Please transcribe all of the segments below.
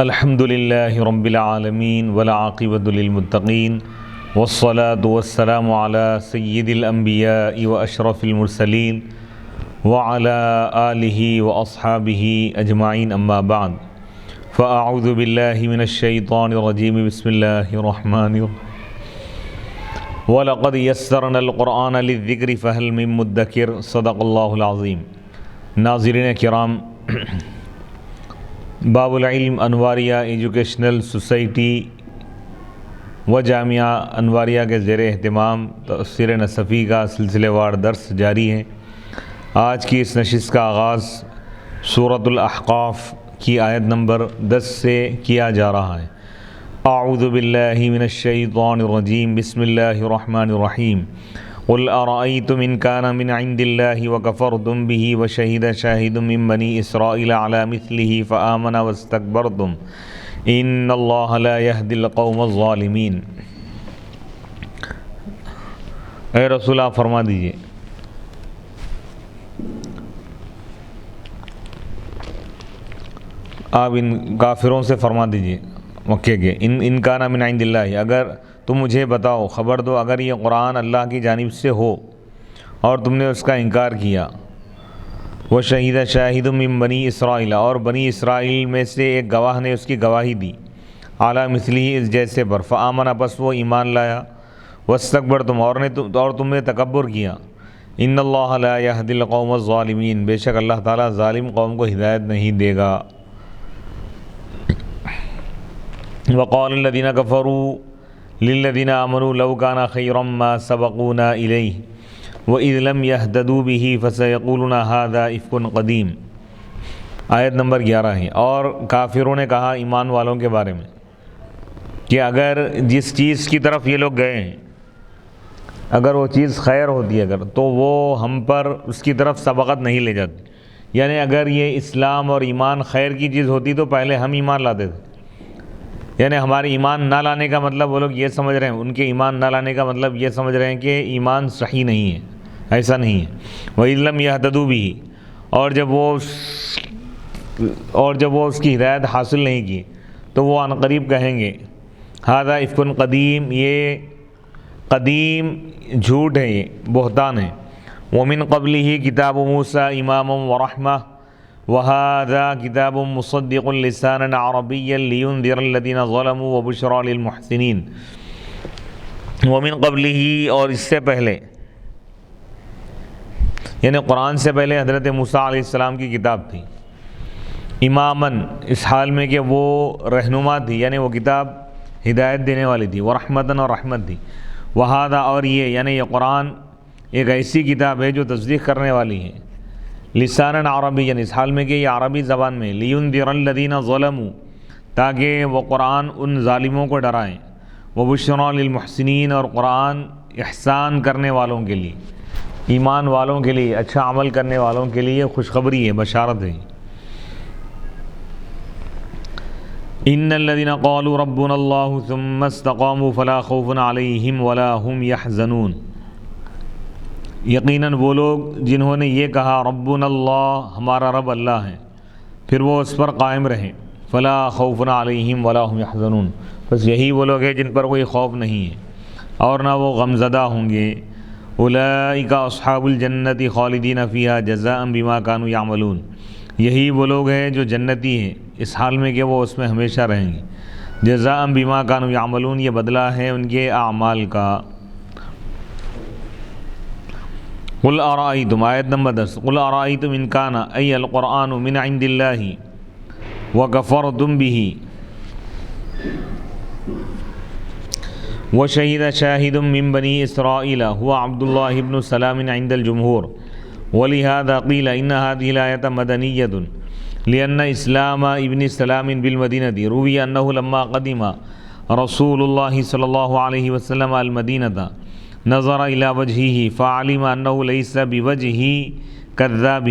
الحمد للہ رب العالمین والعاقبۃ للمتقین والصلاة والسلام علی سید الانبیاء واشرف المرسلین وعلی آلہ واصحابہ اجمعین اما بعد فاعوذ باللہ من الشیطان الرجیم بسم اللہ الرحمن الرحیم وَلَقَدْ يَسَّرْنَا الْقُرْآنَ لِلذِّكْرِ فَهَلْ مِن مُدَّكِرٍ صدق اللہ العظیم۔ ناظرین کرام، باب العلم انواریہ ایجوکیشنل سوسائٹی و جامعہ انواریہ کے زیر اہتمام تفسیر نصفی کا سلسلے وار درس جاری ہے۔ آج کی اس نشست کا آغاز سورۃ الاحقاف کی آیت نمبر 10 سے کیا جا رہا ہے۔ اعوذ باللہ من الشیطان الرجیم بسم اللہ الرحمن الرحیم قل ارأیتم ان کان من عند اللہ وکفرتم بہ وشہد شاہد من بنی اسرائیل علی مثلہ فآمن واستکبرتم ان اللہ لا یہدی القوم الظالمین۔ اے رسول آپ فرما دیجئے، آپ ان کافروں سے فرما دیجئے مکے کے، ان کان من عند اللہ، اگر تم مجھے بتاؤ، خبر دو، اگر یہ قرآن اللہ کی جانب سے ہو اور تم نے اس کا انکار کیا، وشہد شاہد من بنی اسرائیل، اور بنی اسرائیل میں سے ایک گواہ نے اس کی گواہی دی، اعلیٰ مثلی اس جیسے پر، فآمن پس وہ ایمان لایا، واستکبرتم اور تم نے تکبر کیا، ان اللہ لا یہدی القوم الظالمین، بے شک اللہ تعالیٰ ظالم قوم کو ہدایت نہیں دے گا۔ وقال الذين كفروا للذين آمنوا لو كان خيرا ما سبقونا إليه وإذ لم يهتدوا به فسيقولون هذا إفك قديم۔ آیت نمبر 11 ہے۔ اور کافروں نے کہا ایمان والوں کے بارے میں کہ اگر جس چیز کی طرف یہ لوگ گئے ہیں، اگر وہ چیز خیر ہوتی ہے تو وہ ہم پر اس کی طرف سبقت نہیں لے جاتی، یعنی اگر یہ اسلام اور ایمان خیر کی چیز ہوتی تو پہلے ہم ایمان لاتے تھے، یعنی ہمارے ایمان نہ لانے کا مطلب وہ لوگ یہ سمجھ رہے ہیں، ان کے ایمان نہ لانے کا مطلب یہ سمجھ رہے ہیں کہ ایمان صحیح نہیں ہے، ایسا نہیں ہے۔ وَإِذْ لَمْ يَهْتَدُوا بِهِ، اور جب وہ اس کی ہدایت حاصل نہیں کی تو وہ عن قریب کہیں گے هَذَا إِفْكٌ قدیم، یہ قدیم جھوٹ ہے، یہ بہتان ہے۔ وَمِن قَبْلِهِ كِتَابُ مُوسَىٰ إِمَامًا وَرَحْمَةً وَهَذَا كِتَابٌ مُصَدِّقٌ لِسَانًا عَرَبِيًّا لِيُنذِرَ الَّذِينَ ظَلَمُوا وَبُشْرَىٰ لِلْمُحْسِنِينَ۔ وَمِن قَبْلِهِ، اور اس سے پہلے، یعنی قرآن سے پہلے حضرت موسیٰ علیہ السلام کی کتاب تھی، اماماً اس حال میں کہ وہ رہنما تھی، یعنی وہ کتاب ہدایت دینے والی تھی، ورحمتاً اور رحمت تھی، وَهَذَا اور یہ، یعنی یہ قرآن ایک ایسی کتاب ہے جو تصدیق کرنے والی ہے، لسانً عربی، یعنی اس حال میں کہ یہ عربی زبان میں، لیُنذِرَ الَّذِينَ ظَلَمُوا، تاکہ وہ قرآن ان ظالموں کو ڈرائیں، وَبُشْرَىٰ لِلْمُحْسِنِينَ، اور قرآن احسان کرنے والوں کے لیے، ایمان والوں کے لیے، اچھا عمل کرنے والوں کے لیے خوشخبری ہے، بشارت ہے۔ إِنَّ الَّذِينَ قَالُوا رَبُّنَا اللَّهُ ثُمَّ اسْتَقَامُوا فَلَا خَوْفٌ عَلَيْهِمْ وَلَا هُمْ يَحْزَنُونَ۔ یقیناً وہ لوگ جنہوں نے یہ کہا ربنا اللہ، ہمارا رب اللہ ہے، پھر وہ اس پر قائم رہیں، فلا خوف علیہم ولا هم يحزنون، بس یہی وہ لوگ ہیں جن پر کوئی خوف نہیں ہے اور نہ وہ غمزدہ ہوں گے۔ اولئک اصحاب الجنت خالدین فیہا جزاء بما كانوا یعملون، یہی وہ لوگ ہیں جو جنتی ہیں اس حال میں کہ وہ اس میں ہمیشہ رہیں گے، جزاء بما كانوا یعملون، یہ بدلہ ہے ان کے اعمال کا۔ قل ارائیتم، آیت نمبر 10، قل ارائیتم ان کان ای القرآن من عند اللہ وکفرتم بہ وشہد شاہد من بنی اسرائیل هو عبد اللہ بن سلام عند الجمہور ولہذا قیل ان هذه الآیة مدنیة لأن اسلام ابن سلام بالمدینة روی انہ لما قدم رسول اللہ صلی اللہ علیہ وسلم المدینة نظر إلى وجهه فعلم أنه ليس بوجه كذاب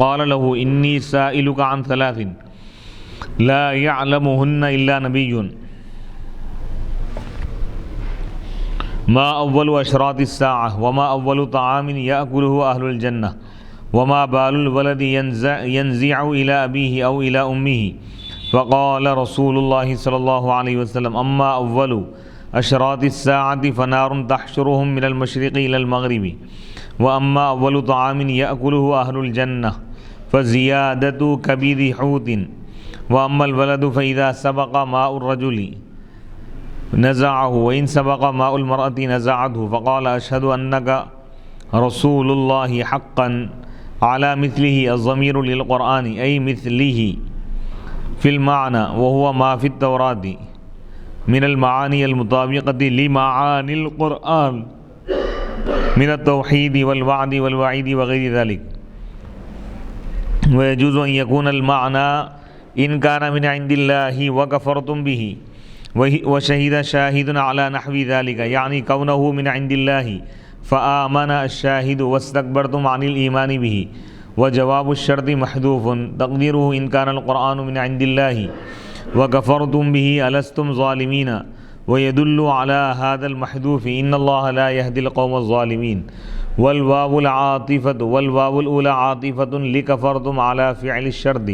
قال له إني سائلك عن ثلاث لا يعلمهن إلا نبي ما أول أشراط الساعة وما أول طعام يأكله أهل الجنة وما بال الولد ينزع إلى أبيه أو إلى أمه فقال رسول الله صلى الله عليه وسلم أما أول أشراط الساعة فنار تحشرهم من المشرق إلى المغرب وأما أول طعام يأكله أهل الجنة فزيادة كبد حوت وأما الولد فإذا سبق ماء الرجل نزعه وإن سبق ماء المرأة نزعته فقال أشهد أنك رسول الله حقا على مثله الضمير للقرآن أي مثله في المعنى وهو ما في التوراة من المعاني المطابقة لمعاني القرآن من التوحيد والوعد والوعيد وغير ذلك ويجوز أن يكون المعنى إن كان من عند الله وكفرتم به وشهد شاهد على نحو ذلك يعني كونه من عند الله فآمن الشاهد واستكبرتم عن الإيمان به وجواب الشرط محذوف تقديره إن كان القرآن من عند الله وكفرتم به ألستم ظالمين ويدل على هذا المحذوف إن الله لا يهدي القوم الظالمين والواو الأولى عاطفة لكفرتم على فعل الشرط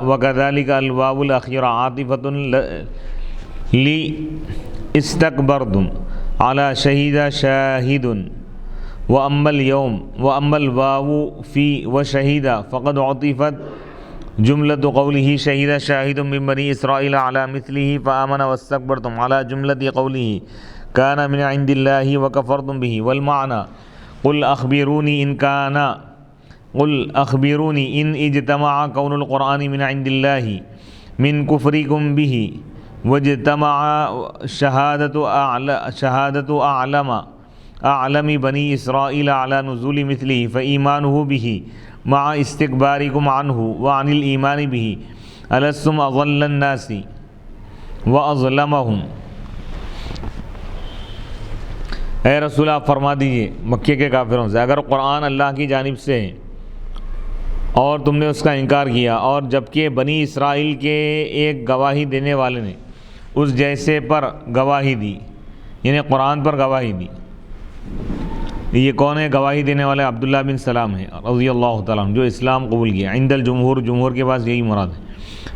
وكذلك الواو الأخيرة عاطفة لاستكبرتم على شهد شاهد وأما الواو في وشهد فقد عطفت جملة قوله شهد شاهد من بني إسرائيل على مثله فآمن واستكبرتم على جملة قوله كان من عند الله وكفرتم به والمعنى قل أخبروني إن اجتمع كون القرآن من عند الله من كفركم به واجتمع شهادة أعلم بني إسرائيل على نزول مثله فإيمانه به مع استكباركم عنه وعن الإيمان به ألستم أضل الناس وأظلمهم۔ اے رسول آپ فرما دیجئے مکے کے کافروں سے اگر قرآن اللہ کی جانب سے ہے اور تم نے اس کا انکار کیا اور جبکہ بنی اسرائیل کے ایک گواہی دینے والے نے اس جیسے پر گواہی دی یعنی قرآن پر گواہی دی، یہ کون ہے گواہی دینے والے؟ عبداللہ بن سلام ہے رضی اللہ تعالیٰ عنہ جو اسلام قبول کیا عند الجمہور، جمہور کے پاس یہی مراد ہے۔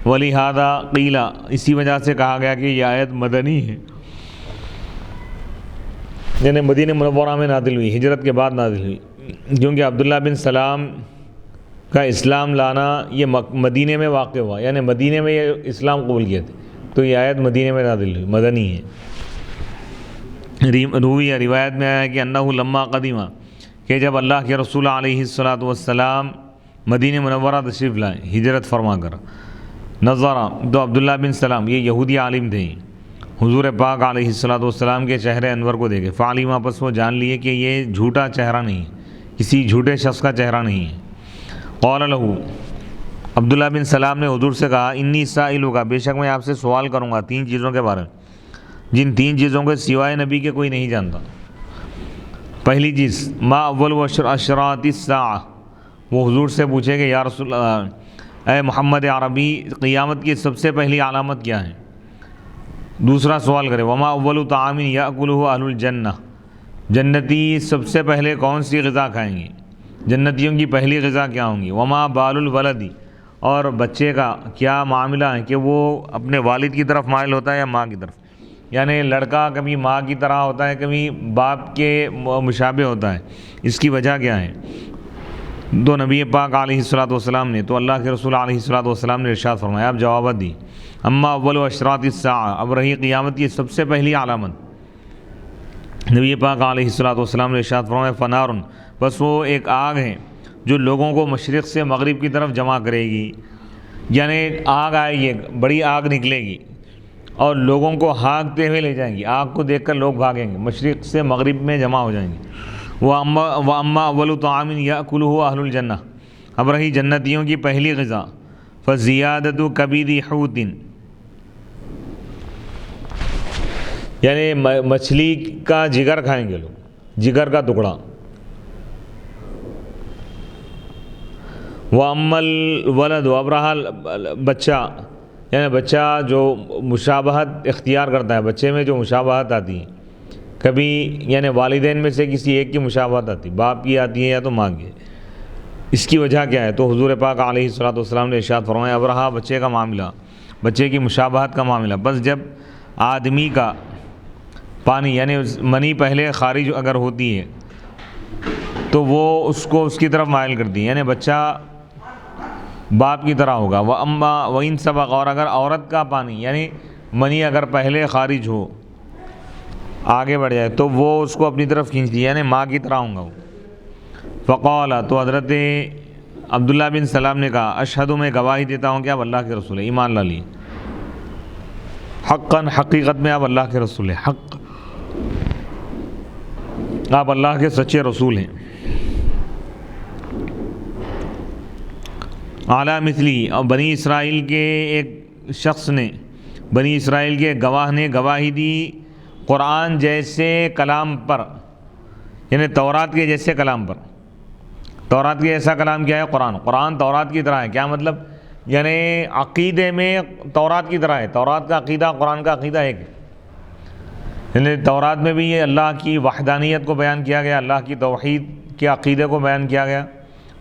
وَلِهَذَا قِيلَ اسی وجہ سے کہا گیا کہ یہ آیت مدنی ہے، یعنی مدینہ منورہ میں نازل ہوئی، ہجرت کے بعد نازل ہوئی، کیونکہ عبداللہ بن سلام کا اسلام لانا یہ مدینہ میں واقع ہوا، یعنی مدینہ میں یہ اسلام قبول کیا تھے، تو یہ آیت مدینہ میں نازل ہوئی، مدنی ہے۔ روایت میں آیا ہے کہ انہ لما قدیمہ کہ جب اللہ کے رسول علیہ الصلاۃ والسلام مدینہ منورہ تشریف لائے ہجرت فرما کر، نظرہ تو عبداللہ بن سلام یہ یہودی عالم تھے، حضور پاک علیہ الصلاۃ والسلام کے چہرے انور کو دیکھے، فعلم آپس وہ جان لیے کہ یہ جھوٹا چہرہ نہیں ہے، کسی جھوٹے شخص کا چہرہ نہیں ہے۔ قال لہ عبداللہ بن سلام نے حضور سے کہا انی سائلک بے شک میں آپ سے سوال کروں گا 3 چیزوں کے بارے میں جن 3 چیزوں کے سوائے نبی کے کوئی نہیں جانتا۔ پہلی چیز ما اول اشراط الساعہ، وہ حضور سے پوچھے کہ یا رسول اللہ اے محمد عربی قیامت کی سب سے پہلی علامت کیا ہے؟ دوسرا سوال کرے وما اول طعام یاکلہ اہل الجنہ، جنتی سب سے پہلے کون سی غذا کھائیں گے، جنتیوں کی پہلی غذا کیا ہوں گی؟ وما بال الولد، اور بچے کا کیا معاملہ ہے کہ وہ اپنے والد کی طرف مائل ہوتا ہے یا ماں کی طرف، یعنی لڑکا کبھی ماں کی طرح ہوتا ہے کبھی باپ کے مشابہ ہوتا ہے، اس کی وجہ کیا ہے؟ تو نبی پاک علیہ الصلاۃ والسلام نے تو اللہ کے رسول علیہ الصلاۃ والسلام نے ارشاد فرمایا، اب جوابات دی۔ اما اول اشراط الساعہ، اب رہی قیامت کی سب سے پہلی علامت، نبی پاک علیہ الصلاۃ والسلام نے ارشاد فرمایا فنار، بس وہ ایک آگ ہے جو لوگوں کو مشرق سے مغرب کی طرف جمع کرے گی، یعنی آگ آئے گی، بڑی آگ نکلے گی اور لوگوں کو ہانکتے ہوئے لے جائیں گی، آگ کو دیکھ کر لوگ بھاگیں گے، مشرق سے مغرب میں جمع ہو جائیں گے۔ وَأَمَّا أَوَّلُ طَعَامٍ يَأْكُلُهُ أَهْلُ الْجَنَّةِ، اب رہی جنتیوں کی پہلی غذا فَزِيَادَةُ كَبِدِ حُوتٍ، یعنی مچھلی کا جگر کھائیں گے لوگ، جگر کا ٹکڑا۔ وَأَمَّا الْوَلَدُ، اب رہا بچہ، یعنی بچہ جو مشابہت اختیار کرتا ہے، بچے میں جو مشابہت آتی ہے، کبھی یعنی والدین میں سے کسی ایک کی مشابہت آتی، باپ کی آتی ہے یا تو ماں کی، اس کی وجہ کیا ہے؟ تو حضور پاک علیہ الصلوۃ والسلام نے ارشاد فرمایا ابرہا بچے کا معاملہ، بچے کی مشابہت کا معاملہ، بس جب آدمی کا پانی یعنی منی پہلے خارج اگر ہوتی ہے تو وہ اس کو اس کی طرف مائل کرتی ہے، یعنی بچہ باپ کی طرح ہوگا۔ وَإِن سبق، اور اگر عورت کا پانی یعنی منی اگر پہلے خارج ہو آگے بڑھ جائے تو وہ اس کو اپنی طرف کھینچتی ہے، یعنی ماں کی طرح ہوں گا وہ۔ فقال، تو حضرت عبداللہ بن سلام نے کہا اشہد، میں گواہی دیتا ہوں کہ آپ اللہ کے رسول ہیں، ایمان لا لیے، حقاً، حقیقت میں آپ اللہ کے رسول ہیں، حق، آپ اللہ کے سچے رسول ہیں۔ اعلیٰ مثلی، اور بنی اسرائیل کے ایک شخص نے، بنی اسرائیل کے گواہ نے گواہی دی قرآن جیسے کلام پر، یعنی تورات کے جیسے کلام پر۔ تورات کے جیسا کلام کیا ہے؟ قرآن۔ قرآن تورات کی طرح ہے، کیا مطلب؟ یعنی عقیدے میں تورات کی طرح ہے، تورات کا عقیدہ قرآن کا عقیدہ ایک ہے۔ یعنی تورات میں بھی یہ اللہ کی وحدانیت کو بیان کیا گیا، اللہ کی توحید کے عقیدے کو بیان کیا گیا،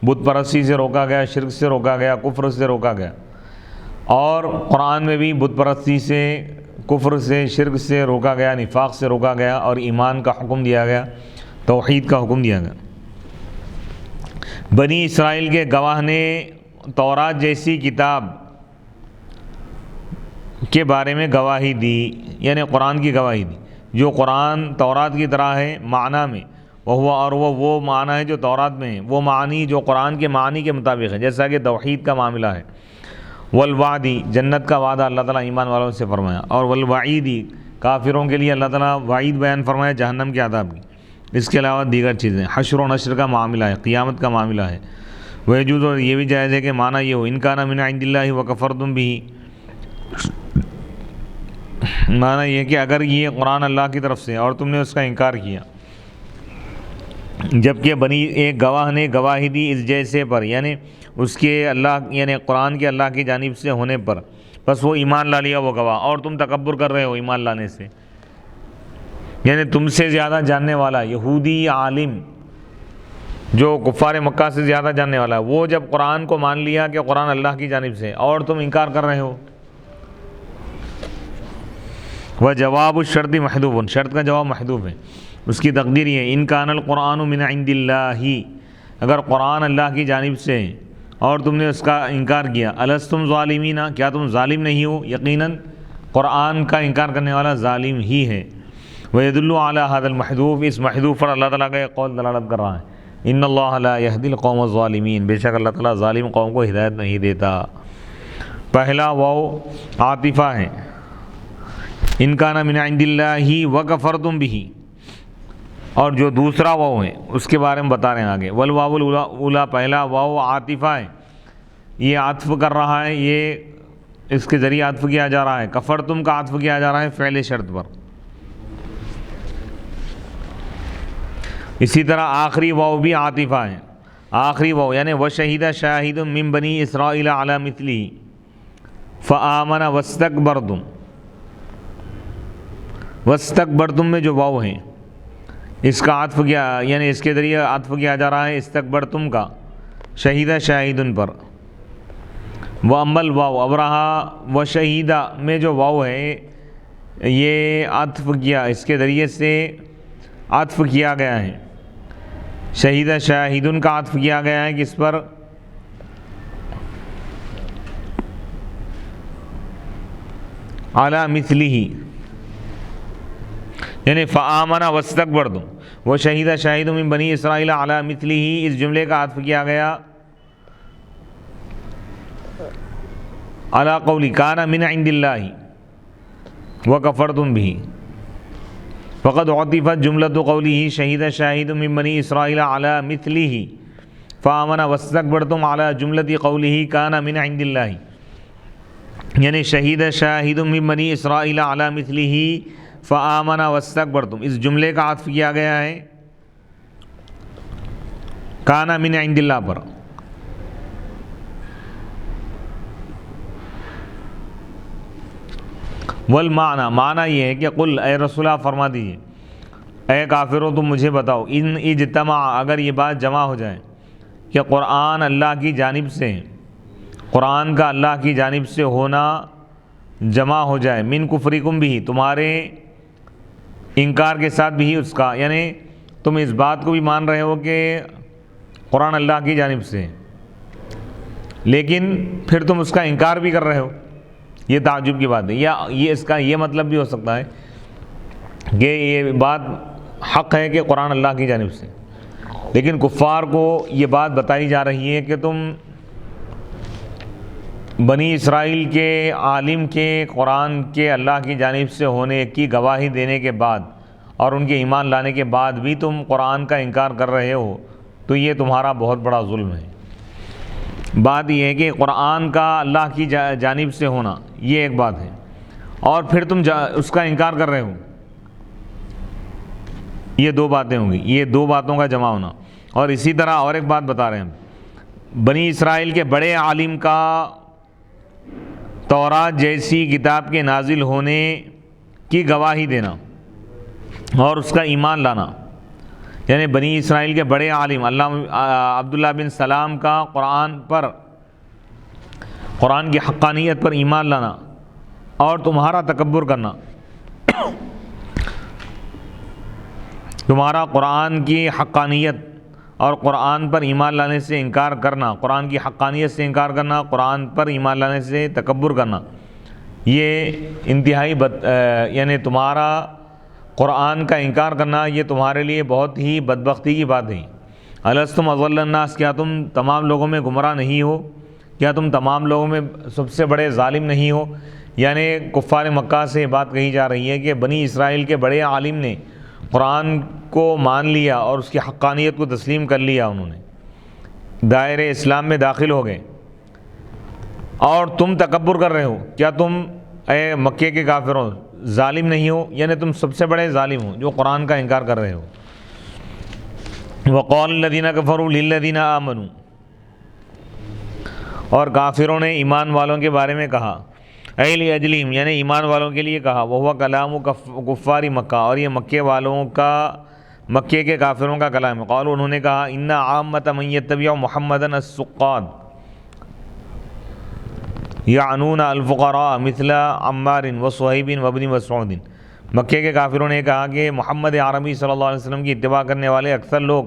بت پرستی سے روکا گیا، شرک سے روکا گیا، کفر سے روکا گیا، اور قرآن میں بھی بت پرستی سے، کفر سے، شرک سے روکا گیا، نفاق سے روکا گیا، اور ایمان کا حکم دیا گیا، توحید کا حکم دیا گیا۔ بنی اسرائیل کے گواہ نے تورات جیسی کتاب کے بارے میں گواہی دی، یعنی قرآن کی گواہی دی، جو قرآن تورات کی طرح ہے معنی میں، اور وہ معنی ہے جو تورات میں ہے، وہ معنی جو قرآن کے معنی کے مطابق ہے، جیسا کہ توحید کا معاملہ ہے۔ والوعدی، جنت کا وعدہ اللہ تعالیٰ ایمان والوں سے فرمایا، اور والوعیدی، کافروں کے لیے اللہ تعالیٰ وعید بیان فرمایا جہنم کے عذاب کی۔ اس کے علاوہ دیگر چیزیں، حشر و نشر کا معاملہ ہے، قیامت کا معاملہ ہے۔ ویجوز، اور یہ بھی جائز ہے کہ معنی یہ ہو ان کان من عند اللہ وکفرتم بہ، معنی یہ کہ اگر یہ قرآن اللہ کی طرف سے اور تم نے اس کا انکار کیا، جبکہ بنی ایک گواہ نے گواہی دی اس جیسے پر، یعنی اس کے اللہ، یعنی قرآن کے اللہ کی جانب سے ہونے پر، بس وہ ایمان لا لیا وہ گواہ، اور تم تکبر کر رہے ہو ایمان لانے سے، یعنی تم سے زیادہ جاننے والا یہودی عالم جو کفار مکہ سے زیادہ جاننے والا ہے، وہ جب قرآن کو مان لیا کہ قرآن اللہ کی جانب سے، اور تم انکار کر رہے ہو۔ وجواب الشرط محذوف، شرط کا جواب محذوف ہے، اس کی تقدیر یہ ہے ان کان القرآن من عند اللہ، اگر قرآن اللہ کی جانب سے ہے اور تم نے اس کا انکار کیا، الستم ظالمین، کیا تم ظالم نہیں ہو؟ یقیناً قرآن کا انکار کرنے والا ظالم ہی ہے۔ ويدل على هذا المحذوف، اس محذوف پر اللہ تعالیٰ کا ایک قول دلالت کر رہا ہے، ان اللہ لا يهدي القوم الظالمین، بے شک اللہ تعالیٰ ظالم قوم کو ہدایت نہیں دیتا۔ پہلا واو عاطفہ ہے، ان کان من عند اللہ وکفرتم بہ، اور جو دوسرا واو ہے اس کے بارے میں بتا رہے ہیں آگے۔ والواو الاولی، پہلا واو عاطفہ ہے، یہ عطف کر رہا ہے، یہ اس کے ذریعے عطف کیا جا رہا ہے، کفرتم کا عطف کیا جا رہا ہے فعل شرط پر۔ اسی طرح آخری واو بھی عاطفہ ہے، آخری واو یعنی وشہد شاہد من بنی اسرائیل علی مثلہ فآمن واستکبرتم، واستکبرتم میں جو واو ہے اس کا عطف کیا، یعنی اس کے ذریعے عطف کیا جا رہا ہے استکبرتم کا شہیدہ شاہدن پر۔ واما الواو، اب رہا وشہیدہ میں جو واو ہے یہ عطف کیا، اس کے ذریعے سے عطف کیا گیا ہے، شہیدہ شاہدن کا عطف کیا گیا ہے کس پر؟ علی مثلہ، یعنی فآمن واستکبرتم وشہد شاہد من بنی اسرائیل علی مثلہ، اس جملے کا عطف کیا گیا علی قولی کان من عند اللہ وکفرتم بہ، فقد عطفت جملۃ قوله شہد شاہد من بنی اسرائیل علی مثلہ فآمن واستکبرتم علی جملۃ قوله کان من عند اللہ، یعنی شہد شاہد من بنی اسرائیل علی مثلہ فآمن واستکبرتم، اس جملے کا عطف کیا گیا ہے کان من عند اللہ پر۔ والمعنی، معنی یہ ہے کہ قل، اے رسول اللہ فرما دیجیے، اے کافروں تم مجھے بتاؤ، ان اجتماع، اگر یہ بات جمع ہو جائے، کہ قرآن اللہ کی جانب سے، قرآن کا اللہ کی جانب سے ہونا جمع ہو جائے، من کفرکم بھی، تمہارے انکار کے ساتھ بھی اس کا، یعنی تم اس بات کو بھی مان رہے ہو کہ قرآن اللہ کی جانب سے، لیکن پھر تم اس کا انکار بھی کر رہے ہو، یہ تعجب کی بات ہے۔ یا یہ اس کا یہ مطلب بھی ہو سکتا ہے کہ یہ بات حق ہے کہ قرآن اللہ کی جانب سے، لیکن کفار کو یہ بات بتائی جا رہی ہے کہ تم بنی اسرائیل کے عالم کے قرآن کے اللہ کی جانب سے ہونے کی گواہی دینے کے بعد اور ان کے ایمان لانے کے بعد بھی تم قرآن کا انکار کر رہے ہو، تو یہ تمہارا بہت بڑا ظلم ہے۔ بات یہ ہے کہ قرآن کا اللہ کی جانب سے ہونا یہ ایک بات ہے، اور پھر تم اس کا انکار کر رہے ہو، یہ دو باتیں ہوں گی، یہ دو باتوں کا جمع ہونا۔ اور اسی طرح اور ایک بات بتا رہے ہیں، بنی اسرائیل کے بڑے عالم کا تورات جیسی کتاب کے نازل ہونے کی گواہی دینا اور اس کا ایمان لانا، یعنی بنی اسرائیل کے بڑے عالم عبداللہ بن سلام کا قرآن کی حقانیت پر ایمان لانا اور تمہارا تکبر کرنا، تمہارا قرآن کی حقانیت اور قرآن پر ایمان لانے سے انکار کرنا، قرآن کی حقانیت سے انکار کرنا، قرآن پر ایمان لانے سے تکبر کرنا، یہ انتہائی یعنی تمہارا قرآن کا انکار کرنا یہ تمہارے لیے بہت ہی بدبختی کی بات ہے۔ الستم اضل الناس، کیا تم تمام لوگوں میں گمراہ نہیں ہو؟ کیا تم تمام لوگوں میں سب سے بڑے ظالم نہیں ہو؟ یعنی کفار مکہ سے یہ بات کہی جا رہی ہے کہ بنی اسرائیل کے بڑے عالم نے قرآن کو مان لیا اور اس کی حقانیت کو تسلیم کر لیا، انہوں نے دائرے اسلام میں داخل ہو گئے، اور تم تکبر کر رہے ہو۔ کیا تم اے مکے کے کافروں ظالم نہیں ہو؟ یعنی تم سب سے بڑے ظالم ہو جو قرآن کا انکار کر رہے ہو۔ وقال الذین کفروا للذین آمنوا، اور کافروں نے ایمان والوں کے بارے میں کہا، اے لاجلہم، یعنی ایمان والوں کے لیے کہا، وہو کلام کفار مکہ، اور یہ مکے کے کافروں کا کلام ہے۔ قالوا، انہوں نے کہا، ان عامۃ من یتبع محمدا السقاد یعنون الفقراء مثل عمار وصہیب وابن مسعود، مکے کے کافروں نے کہا کہ محمد عربی صلی اللہ علیہ وسلم کی اتباع کرنے والے اکثر لوگ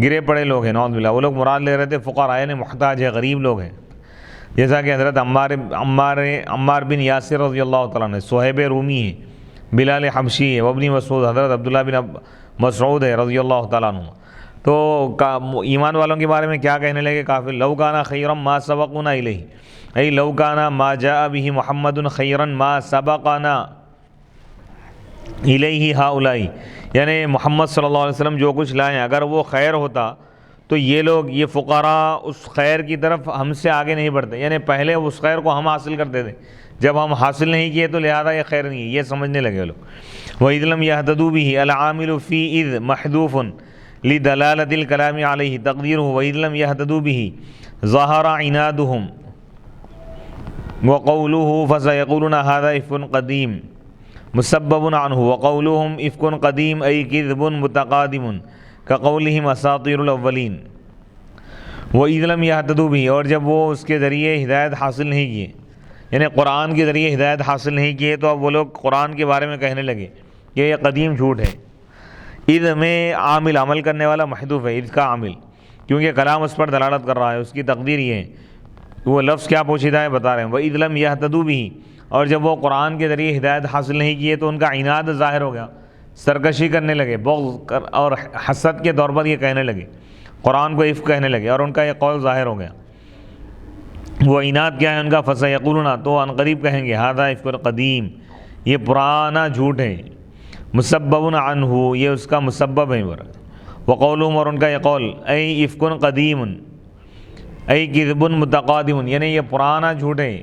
گرے پڑے لوگ ہیں، نعوذ باللہ، وہ لوگ مراد لے رہے تھے فقراء، یعنی محتاج ہے، غریب لوگ ہیں، جیسا کہ حضرت عمار بن یاسر رضی اللہ تعالیٰ عنہ، صہیب رومی ہے، بلال حبشی ہے، وابن مسعود حضرت عبداللہ بن مسعود ہے رضی اللہ تعالیٰ عنہ۔ تو ایمان والوں کے بارے میں کیا کہنے لگے کافر؟ لو کان خیرا ما سبقونا الیہ، ای لو کان ما جاء به محمد خیرا ما سبقنا الیہ ہؤلاء، یعنی محمد صلی اللہ علیہ وسلم جو کچھ لائے ہیں اگر وہ خیر ہوتا تو یہ لوگ، یہ فقراء اس خیر کی طرف ہم سے آگے نہیں بڑھتے، یعنی پہلے اس خیر کو ہم حاصل کرتے تھے، جب ہم حاصل نہیں کیے تو لہذا یہ خیر نہیں ہے، یہ سمجھنے لگے لوگ۔ وَإِذْ لَمْ يَهْتَدُوا بِهِ الْعَامِلُ فِي إِذْ مَحْذُوفٌ لِدَلَالَةِ الْكَلَامِ عَلَيْهِ تَقْدِيرُهُ وَإِذْ لَمْ يَهْتَدُوا بِهِ ظَهَرَ عِنَادُهُمْ وَقَوْلُهُ فَسَيَقُولُونَ هَذَا إِفْكٌ قَدِيمٌ مُسَبَّبٌ عَنْهُ وَقَوْلُهُمْ إِفْكٌ قَدِيمٌ أَيْ كِذْبٌ مُتَقَادِمٌ كَقَوْلِهِمْ أَسَاطِيرُ الْأَوَّلِينَ۔ وَإِذْ لَمْ يَهْتَدُوا بِهِ، اور جب وہ اس کے ذریعے ہدایت حاصل نہیں کیے، یعنی قرآن کے ذریعے ہدایت حاصل نہیں کیے، تو اب وہ لوگ قرآن کے بارے میں کہنے لگے کہ یہ قدیم جھوٹ ہے۔ اذ میں عامل عمل کرنے والا محذوف ہے، اذ کا عامل، کیونکہ کلام اس پر دلالت کر رہا ہے، اس کی تقدیر یہ ہے، وہ لفظ کیا پوشیدہ ہے بتا رہے ہیں۔ وَإِذْ لَمْ يَهْتَدُوا بِهِ، اور جب وہ قرآن کے ذریعے ہدایت حاصل نہیں کیے تو ان کا عناد ظاہر ہو گیا، سرکشی کرنے لگے، بغض اور حسد کے طور پر یہ کہنے لگے، قرآن کو افک کہنے لگے، اور ان کا یہ قول ظاہر ہو گیا۔ وہ عناد کیا ہے ان کا؟ فَسَيَقُولُونَ، تو ان قریب کہیں گے، هَذَا إِفْكٌ قَدِيمٌ، یہ پرانا جھوٹ ہے، مُسَبَّبٌ عَنْهُ، یہ اس کا مسبب ہے۔ وَقَوْلُهُمْ، اور ان کا یہ قول، اَيْ إِفْكٌ قَدِيمٌ اَيْ كِذْبٌ مُتَقَادِمٌ، یعنی یہ پرانا جھوٹ ہے،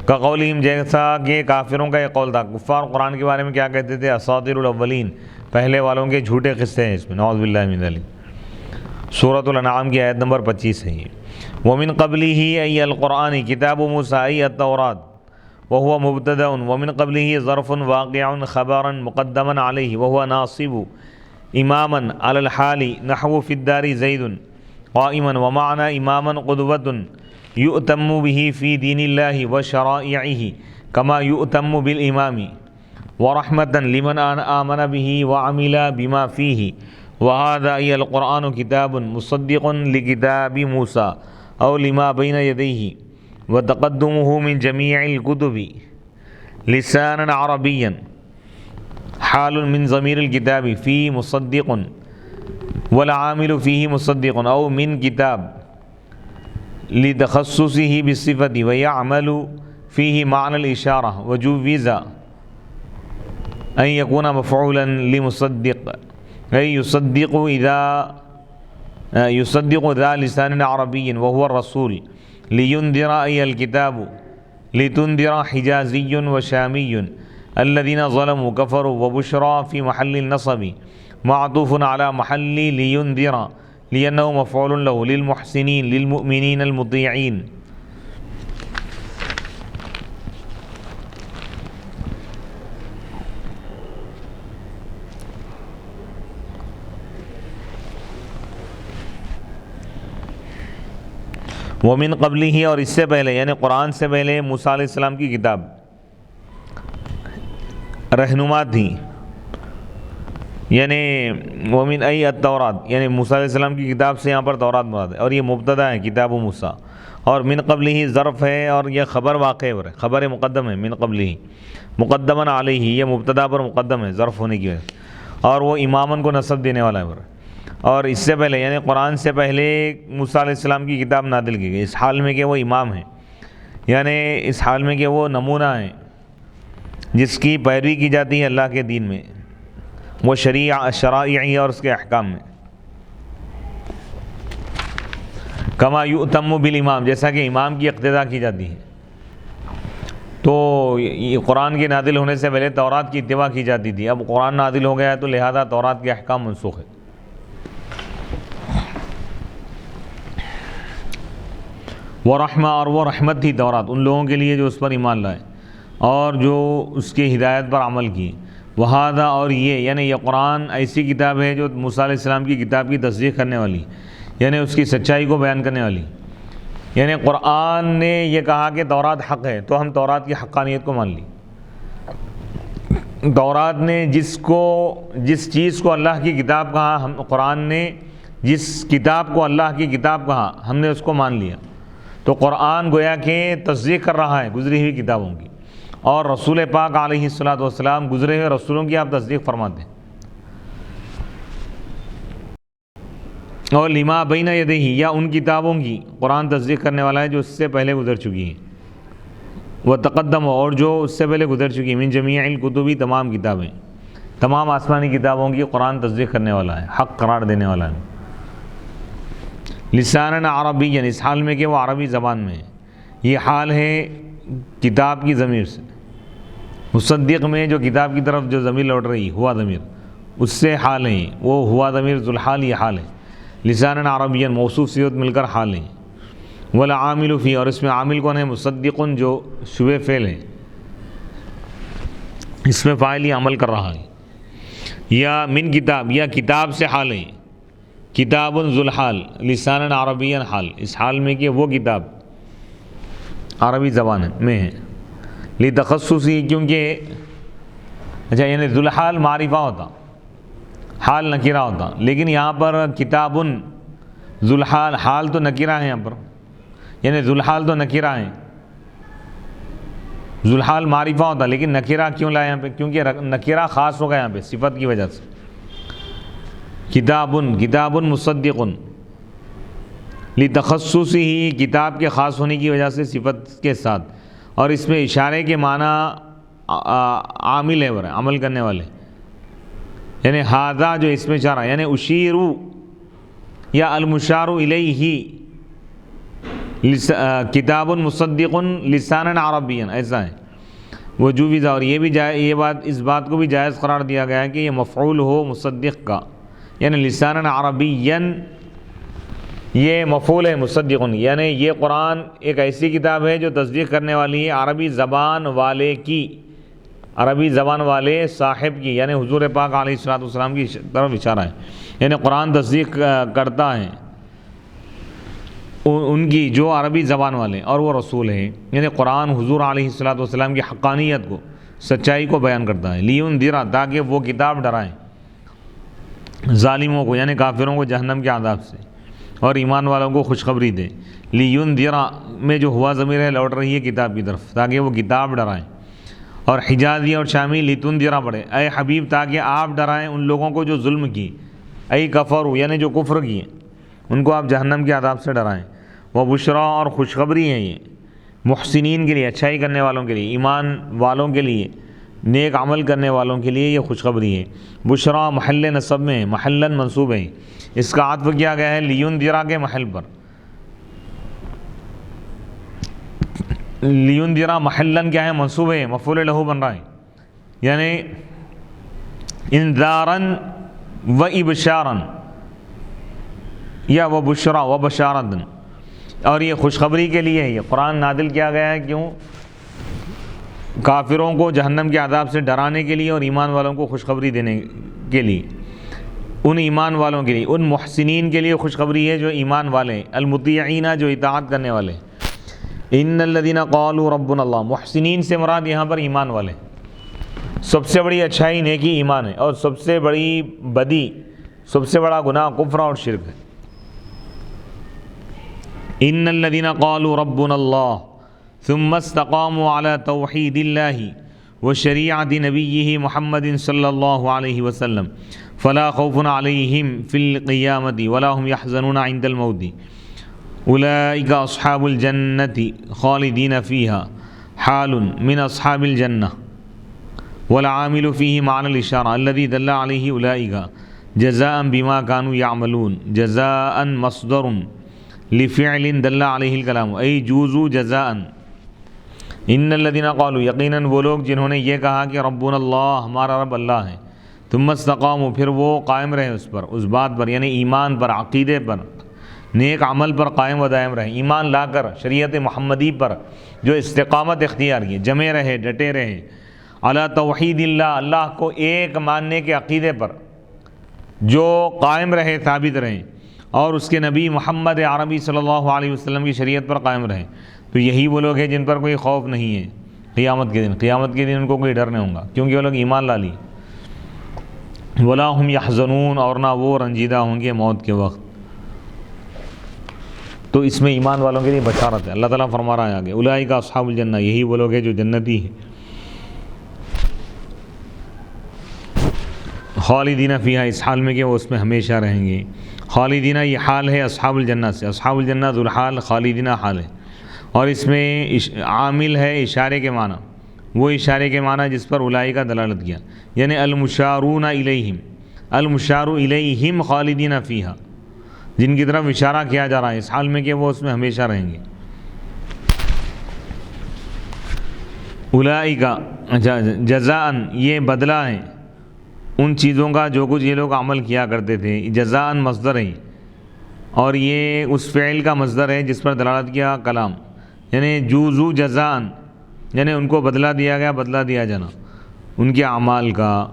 كَقَوْلِهِمْ، جیسا کہ کافروں کا یہ قول تھا۔ کفار قرآن کے بارے میں کیا کہتے تھے؟ اساطیر الاولین، پہلے والوں کے جھوٹے قصے ہیں اس میں، نعوذ باللہ من ذلک۔ سورۃ الانعام کی آیت نمبر 25 ہے یہ۔ وَمِن قَبْلِهِ أَيَّ الْقُرْآنِ كِتَابُ مُوسَىٰ أَيَّ التَّوْرَاةِ وَهُوَ مُبْتَدَأٌ وَمِن قَبْلِهِ ظَرْفٌ وَاقِعٌ خَبَرٌ مُقَدَّمٌ عَلَيْهِ وَهُوَ نَاصِبُ إِمَامًا عَلَى الْحَالِ نَحْوُ فِي الدَّارِ زَيْدٌ قائما ومعنا اماما قدوة يؤتم به في دين الله وشرائعه كما يؤتم بالامام ورحمة لمن آمن به وعمل بما فيه وهذا أي القرآن كتاب مصدق لكتاب موسى أو لما بين يديه وتقدمه من جميع الكتب لسانا عربيا حال من ضمير الكتاب فيه مصدق والعامل فيه مصدق أو من كتاب لتخصصه بالصفة ويعمل فيه معنى الإشارة وجوز أن يكون مفعولا لمصدق أي يصدق ذا لسان عربي وهو الرسول لينذر أي الكتاب لتنذر حجازي وشامي الذين ظلموا كفروا وبشرى في محل النصب معطوف على محل لينذر لأنه مفعول له للمحسنين للمؤمنين المطيعين. ومن قبل ہی اور اس سے پہلے یعنی قرآن سے پہلے موسیٰ علیہ السلام کی کتاب رہنما تھی، یعنی ومن ای التورات یعنی موسیٰ علیہ السلام کی کتاب سے یہاں پر تورات مراد ہے اور یہ مبتدا ہے کتاب موسیٰ، اور من قبل ہی ظرف ہے اور یہ خبر واقع ہے، خبر مقدم ہے من قبل ہی مقدمن علیہ یہ مبتدا پر مقدم ہے ظرف ہونے کی وجہ سے، اور وہ امامن کو نصب دینے والا ہے. اور اس سے پہلے یعنی قرآن سے پہلے موسیٰ علیہ السلام کی کتاب نازل کی گئی اس حال میں کہ وہ امام ہیں، یعنی اس حال میں کہ وہ نمونہ ہیں جس کی پیروی کی جاتی ہے اللہ کے دین میں، وہ شرائع اور اس کے احکام میں. کما یؤتم بالامام جیسا کہ امام کی اقتداء کی جاتی ہے. تو یہ قرآن کے نازل ہونے سے پہلے تورات کی اتباع کی جاتی تھی، اب قرآن نازل ہو گیا ہے تو لہذا تورات کے احکام منسوخ ہے. وہ رحمہ اور وہ رحمت تھی تورات ان لوگوں کے لیے جو اس پر ایمان لائے اور جو اس کی ہدایت پر عمل کیے. وہذا اور یہ یعنی یہ قرآن ایسی کتاب ہے جو موسیٰ علیہ السلام کی کتاب کی تصدیق کرنے والی، یعنی اس کی سچائی کو بیان کرنے والی. یعنی قرآن نے یہ کہا کہ تورات حق ہے تو ہم تورات کی حقانیت کو مان لی. تورات نے جس چیز کو اللہ کی کتاب کہا، قرآن نے جس کتاب کو اللہ کی کتاب کہا ہم نے اس کو مان لیا. تو قرآن گویا کہ تصدیق کر رہا ہے گزری ہوئی کتابوں کی، اور رسول پاک علیہ الصلاۃ والسلام گزرے ہوئے رسولوں کی آپ تصدیق فرماتے ہیں. اور لما بین یدیہ یا ان کتابوں کی قرآن تصدیق کرنے والا ہے جو اس سے پہلے گزر چکی ہیں. وہ تقدم اور جو اس سے پہلے گزر چکی من جمیع الکتبی تمام کتابیں، تمام آسمانی کتابوں کی قرآن تصدیق کرنے والا ہے، حق قرار دینے والا ہے. لساناً عربیاً اس حال میں کہ وہ عربی زبان میں ہے. یہ حال ہے کتاب کی ضمیر سے، مصدق میں جو کتاب کی طرف جو ضمیر لوٹ رہی ہوا ضمیر اس سے حال ہیں، وہ ہوا ضمیر ذوالحال یہ حال ہے. لساناً عربیاً موصوف صیغت مل کر حال ہیں. والعامل فی اور اس میں عامل کون ہے؟ مصدقن جو شبہ فعل ہے، اس میں فاعل ہی عمل کر رہا ہے. یا من کتاب یا کتاب سے حال ہیں، کتاب ذوالحال لساناً عربیاً حال اس حال میں کہ وہ کتاب عربی زبان میں ہے. لتخصصی کیونکہ اچھا یعنی ذوالحال معرفہ ہوتا حال نکرہ ہوتا، لیکن یہاں پر کتاب ذوالحال حال تو نکرہ ہے، یہاں پر یعنی ذوالحال تو نکرہ ہیں، ذوالحال معرفہ ہوتا لیکن نکرہ کیوں لایا یہاں پہ؟ کیونکہ نکرہ خاص ہوگا یہاں پہ صفت کی وجہ سے. کتاب مصدق لتخصصی ہی کتاب کے خاص ہونے کی وجہ سے صفت کے ساتھ، اور اس میں اشارے کے معنی عامل ہے عمل کرنے والے، یعنی ہذا جو اس میں اشارہ یعنی اشیرو یا المشار الیہ کتاب مصدق لسانا عربیا ایسا ہے. وجوز اور یہ بھی اس بات کو بھی جائز قرار دیا گیا ہے کہ یہ مفعول ہو مصدق کا، یعنی لسانا عربیا یہ مفعول ہے مصدق، یعنی یہ قرآن ایک ایسی کتاب ہے جو تصدیق کرنے والی ہے عربی زبان والے کی، عربی زبان والے صاحب کی، یعنی حضور پاک علیہ الصلوۃ والسلام کی طرف اشارہ ہے. یعنی قرآن تصدیق کرتا ہے ان کی جو عربی زبان والے اور وہ رسول ہیں، یعنی قرآن حضور علیہ الصلوۃ والسلام کی حقانیت کو، سچائی کو بیان کرتا ہے، لیُنذِرَ تاکہ وہ کتاب ڈرائیں ظالموں کو یعنی کافروں کو جہنم کے عذاب سے، اور ایمان والوں کو خوشخبری دے۔ لیُنذِرَ میں جو ہوا ضمیر ہے لوٹ رہی ہے کتاب کی طرف، تاکہ وہ کتاب ڈرائیں، اور حجازی اور شامی لِتُنذِرَ پڑھے، اے حبیب تاکہ آپ ڈرائیں ان لوگوں کو جو ظلم کی، اے کفروا یعنی جو کفر کیے، ان کو آپ جہنم کے عذاب سے ڈرائیں۔ وہ بشرا اور خوشخبری ہے یہ محسنین کے لیے، اچھائی کرنے والوں کے لیے، ایمان والوں کے لیے، نیک عمل کرنے والوں کے لیے یہ خوشخبری ہے۔ بشرا محل نصب میں ہے، محلاً منصوب ہے، اس کا عطف کیا گیا ہے لیُنذِرَ کے محل پر۔ لیُنذِرَ محلاً کیا ہے، منصوب ہے، مفعول لہ بن رہا ہے، یعنی انذاراً و ابشاراً یا و بشرا و بشارتاً، اور یہ خوشخبری کے لیے ہے۔ یہ قرآن نازل کیا گیا ہے کیوں؟ کافروں کو جہنم کے عذاب سے ڈرانے کے لیے اور ایمان والوں کو خوشخبری دینے کے لیے، ان ایمان والوں کے لیے، ان محسنین کے لیے خوشخبری ہے جو ایمان والے ہیں، المطیعین جو اطاعت کرنے والے۔ ان الذین قالوا ربنا اللہ، محسنین سے مراد یہاں پر ایمان والے۔ سب سے بڑی اچھائی نیکی ایمان ہے، اور سب سے بڑی بدی، سب سے بڑا گناہ کفر اور شرک ہے۔ ان الذین قالوا ربنا اللہ ثم استقاموا على توحید اللہ وشریعۃ نبیہ محمد صلی اللہ علیہ وسلم فلا خوف علیہم فی القیامۃ ولا هم يحزنون عند الموت اولئک اصحاب الجنۃ خالدین فیہا حال من اصحاب الجنہ والعامل فیہ معنی الاشارہ الذی دل علیہ اولئک جزاء بما كانوا يعملون، جزاء مصدر لفعل دل علیہ الکلام ای جوزو جزاء۔ ان الذین قالوا، یقیناً وہ لوگ جنہوں نے یہ کہا کہ ربنا اللہ، ہمارا رب اللہ ہے، ثم استقاموا پھر وہ قائم رہے اس پر، اس بات پر یعنی ایمان پر، عقیدے پر، نیک عمل پر قائم و دائم رہے، ایمان لا کر شریعت محمدی پر جو استقامت اختیار کی، جمے رہے، ڈٹے رہے، علی توحید اللہ، اللہ کو ایک ماننے کے عقیدے پر جو قائم رہے، ثابت رہے، اور اس کے نبی محمد عربی صلی اللہ علیہ وسلم کی شریعت پر قائم رہے، تو یہی وہ لوگ ہیں جن پر کوئی خوف نہیں ہے قیامت کے دن۔ قیامت کے دن ان کو کوئی ڈر نہیں ہوگا، کیونکہ وہ لوگ ایمان لا لی۔ ولا هم يحزنون، اور نہ وہ رنجیدہ ہوں گے موت کے وقت۔ تو اس میں ایمان والوں کے لیے بشارت ہے۔ اللہ تعالیٰ فرما رہا ہے آگے، اولئک اصحاب الجنہ، یہی وہ لوگ ہیں جو جنتی ہیں، خالدین فیہا، اس حال میں کہ وہ اس میں ہمیشہ رہیں گے۔ خالدین یہ حال ہے اصحاب الجنہ سے، اصحاب الجنہ ذو الحال، خالدین حال ہے، اور اس میں عامل ہے اشارے کے معنی، وہ اشارے کے معنی جس پر اولئک کا دلالت کیا، یعنی المشارون الیہم، المشار الیہم خالدین فیہا، جن کی طرف اشارہ کیا جا رہا ہے اس حال میں کہ وہ اس میں ہمیشہ رہیں گے۔ اولئک جزاء، یہ بدلہ ہے ان چیزوں کا جو کچھ یہ لوگ عمل کیا کرتے تھے، جزاء مصدر ہے، اور یہ اس فعل کا مصدر ہے جس پر دلالت کیا کلام، یعنی جوزو جزاء، یعنی ان کو بدلہ دیا گیا، بدلہ دیا جانا ان کے اعمال کا۔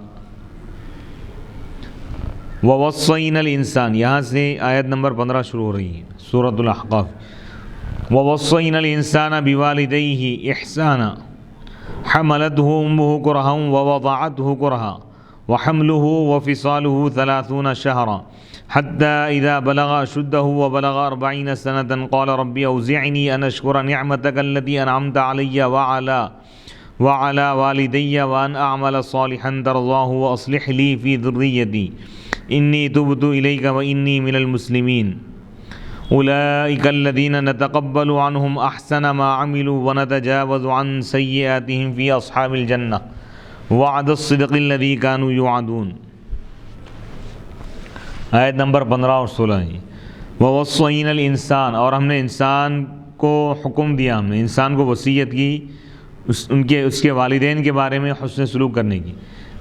ووصینا الانسان، یہاں سے آیت نمبر 15 شروع ہو رہی ہے سورۃ الاحقاف۔ ووصینا الانسان بوالدیہ احسانا حملته امه کرہا ووضعته کرہا وحمله وفصاله 30 شهرا حتى إذا بلغ أشده وبلغ 40 سنة قال ربي أوزعني أن أشكر نعمتك التي أنعمت علي وعلى والدي وأن أعمل صالحا ترضاه وأصلح لي في ذريتي إني تبت إليك وإني من المسلمين أولئك الذين نتقبل عنهم أحسن ما عملوا ونتجاوز عن سيئاتهم في أصحاب الجنة وعد الصدق الذي كانوا يوعدون۔ آیت نمبر 15 اور 16 ہے۔ ووصینا الانسان، اور ہم نے انسان کو حکم دیا، ہم نے انسان کو وصیت کی اس کے والدین کے بارے میں حسن سلوک کرنے کی۔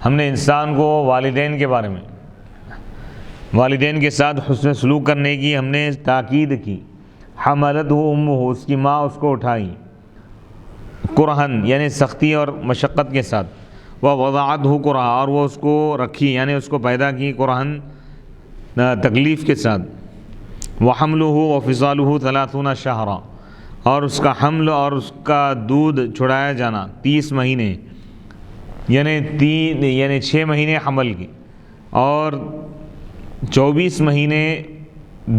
ہم نے انسان کو والدین کے بارے میں، والدین کے ساتھ حسن سلوک کرنے کی ہم نے تاکید کی۔ حملتہ امہ، اس کی ماں اس کو اٹھائی، کرہن یعنی سختی اور مشقت کے ساتھ، ووضعتہ کرہا، اور وہ اس کو رکھی یعنی اس کو پیدا کی، کرہن تکلیف کے ساتھ، وحملہ وفصالہ 30 شہرا، اور اس کا حمل اور اس کا دودھ چھڑایا جانا 30 مہینے، یعنی 6 مہینے حمل کی اور 24 مہینے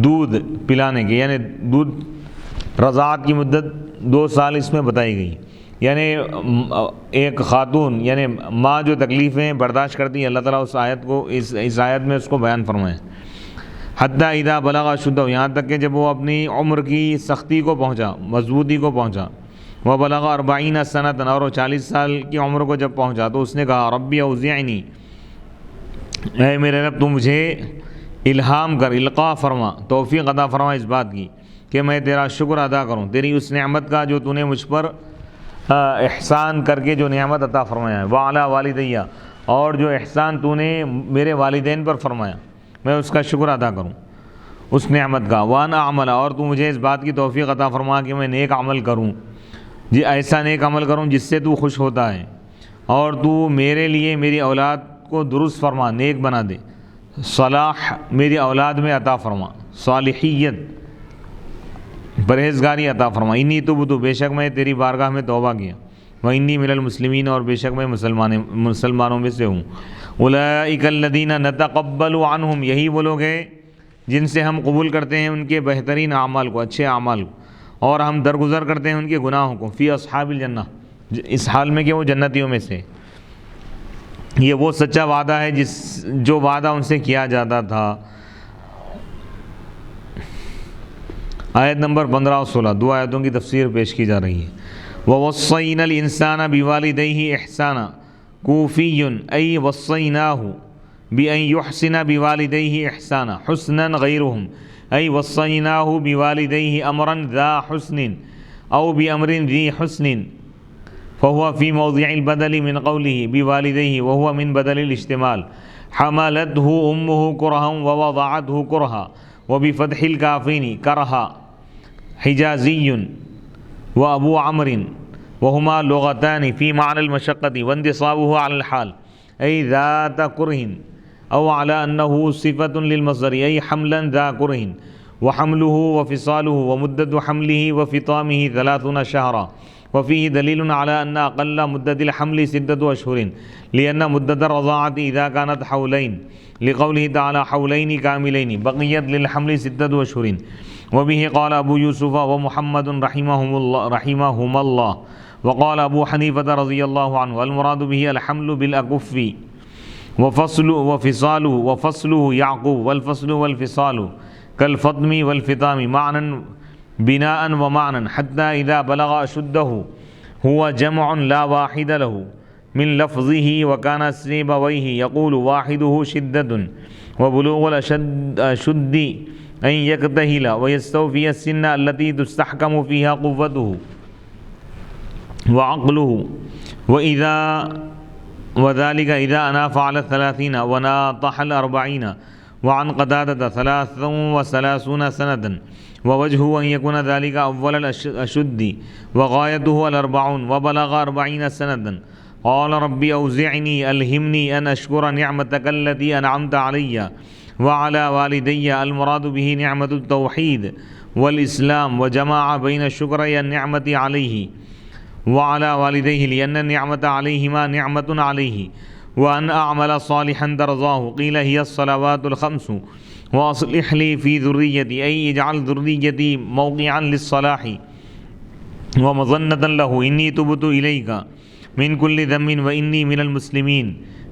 دودھ پلانے کی، یعنی دودھ رضاعت کی مدت 2 سال اس میں بتائی گئی. یعنی ایک خاتون یعنی ماں جو تکلیفیں برداشت کرتی ہے، اللہ تعالیٰ اس آیت کو اس آیت میں اس کو بیان فرمائے. حتیٰ اذا بلغ اشدہ، یہاں تک کہ جب وہ اپنی عمر کی سختی کو پہنچا، مضبوطی کو پہنچا. وبلغ 40 سنۃ، اور وہ 40 سال کی عمر کو جب پہنچا تو اس نے کہا ربی اوزعنی، اے میرے رب تو مجھے الہام کر، القاء فرما، توفیق عطا فرما اس بات کی کہ میں تیرا شکر ادا کروں، تیری اس نعمت کا جو تو نے مجھ پر احسان کر کے جو نعمت عطا فرمایا ہے. وعلی والدیہ، اور جو احسان تو نے میرے والدین پر فرمایا میں اس کا شکر ادا کروں اس نعمت کا. وان اعمل، اور تو مجھے اس بات کی توفیق عطا فرما کہ میں نیک عمل کروں، ایسا نیک عمل کروں جس سے تو خوش ہوتا ہے، اور تو میرے لیے میری اولاد کو درست فرما، نیک بنا دے، صلاح میری اولاد میں عطا فرما، صالحیت پرہیزگاری عطا فرما. انی تبت، بے شک میں تیری بارگاہ میں توبہ کیا. وانی من المسلمین، اور بے شک میں مسلمانوں میں سے ہوں. اولئک الذین نتقبل عنہم، یہی وہ لوگ ہیں جن سے ہم قبول کرتے ہیں ان کے بہترین اعمال کو، اچھے اعمال کو، اور ہم درگزر کرتے ہیں ان کے گناہوں کو. فی اصحاب الجنہ، اس حال میں کہ وہ جنتیوں میں سے. یہ وہ سچا وعدہ ہے جو وعدہ ان سے کیا جاتا تھا. آیت نمبر 15 اور 16، 2 آیتوں کی تفسیر پیش کی جا رہی ہے. وَوَصَّيْنَا الْإِنسَانَ بِوَالِدَيْهِ إِحْسَانًا، کوفی أي وصيناه بأن يحسن بوالديه إحسانا، حسنا غيرهم أي وصيناه بوالديه أمرا ذا حسن أو بأمر ذي حسن، فهو في موضع البدل من قوله بوالديه وهو من بدل الاشتمال. حملته أمه كرها ووضعته كرها، وبفتح الكافين كرها حجازي وأبو عمرو، وهما لغتان في معنى المشقة وانتصابه على الحال أي ذات كره، أو على أنه صفة للمصدر أي حملا ذا كره. وحمله وفصاله ومدة حمله وفطامه 30 شهرا، وفيه دليل على أن أقل مدة الحمل 6 أشهر، لأن مدة الرضاعة إذا كانت حولين، لقوله تعالى حولين كاملين، بقيت للحمل 6 أشهر. وبه قال أبو يوسف ومحمد رحمهم الله. وقال أبو حنيفة رضي الله عنه المراد به الحمل بالأكف، وفصله يعقوب، والفصل والفصال كالفطم والفطام معنى بناء ومعنى، حتى إذا بلغ أشده هو جمع لا واحد له من لفظه. وكان سيبويه يقول واحده شدة، وبلوغ الأشد أن يكتهل ويستوفي السن التي تستحكم فيها قوته وعقله، وذلك إذا أناف على 30 وناطح 40. وعن قتادة 33 سنة، ووجهه أن يكون ذلك أول الأشد وغايته 40، وبلغ 40 سنة. قال ربي أوزعني ألهمني أن أشكر نعمتك التي أنعمت علي وعلى والدي. المراد به نعمة التوحيد والإسلام، وجمع بين الشكر النعمة عليه وعلى والديه، لأن النعمة عليهما نعمة عليه. وأن أعمل صالحا ترضاه، قيل هي الصلوات الخمس. وأصلح لي في ذريتي، أي اجعل ذريتي موقعا للصلاح ومظنة له، إني تبت إليك من كل ذنب وإني من المسلمين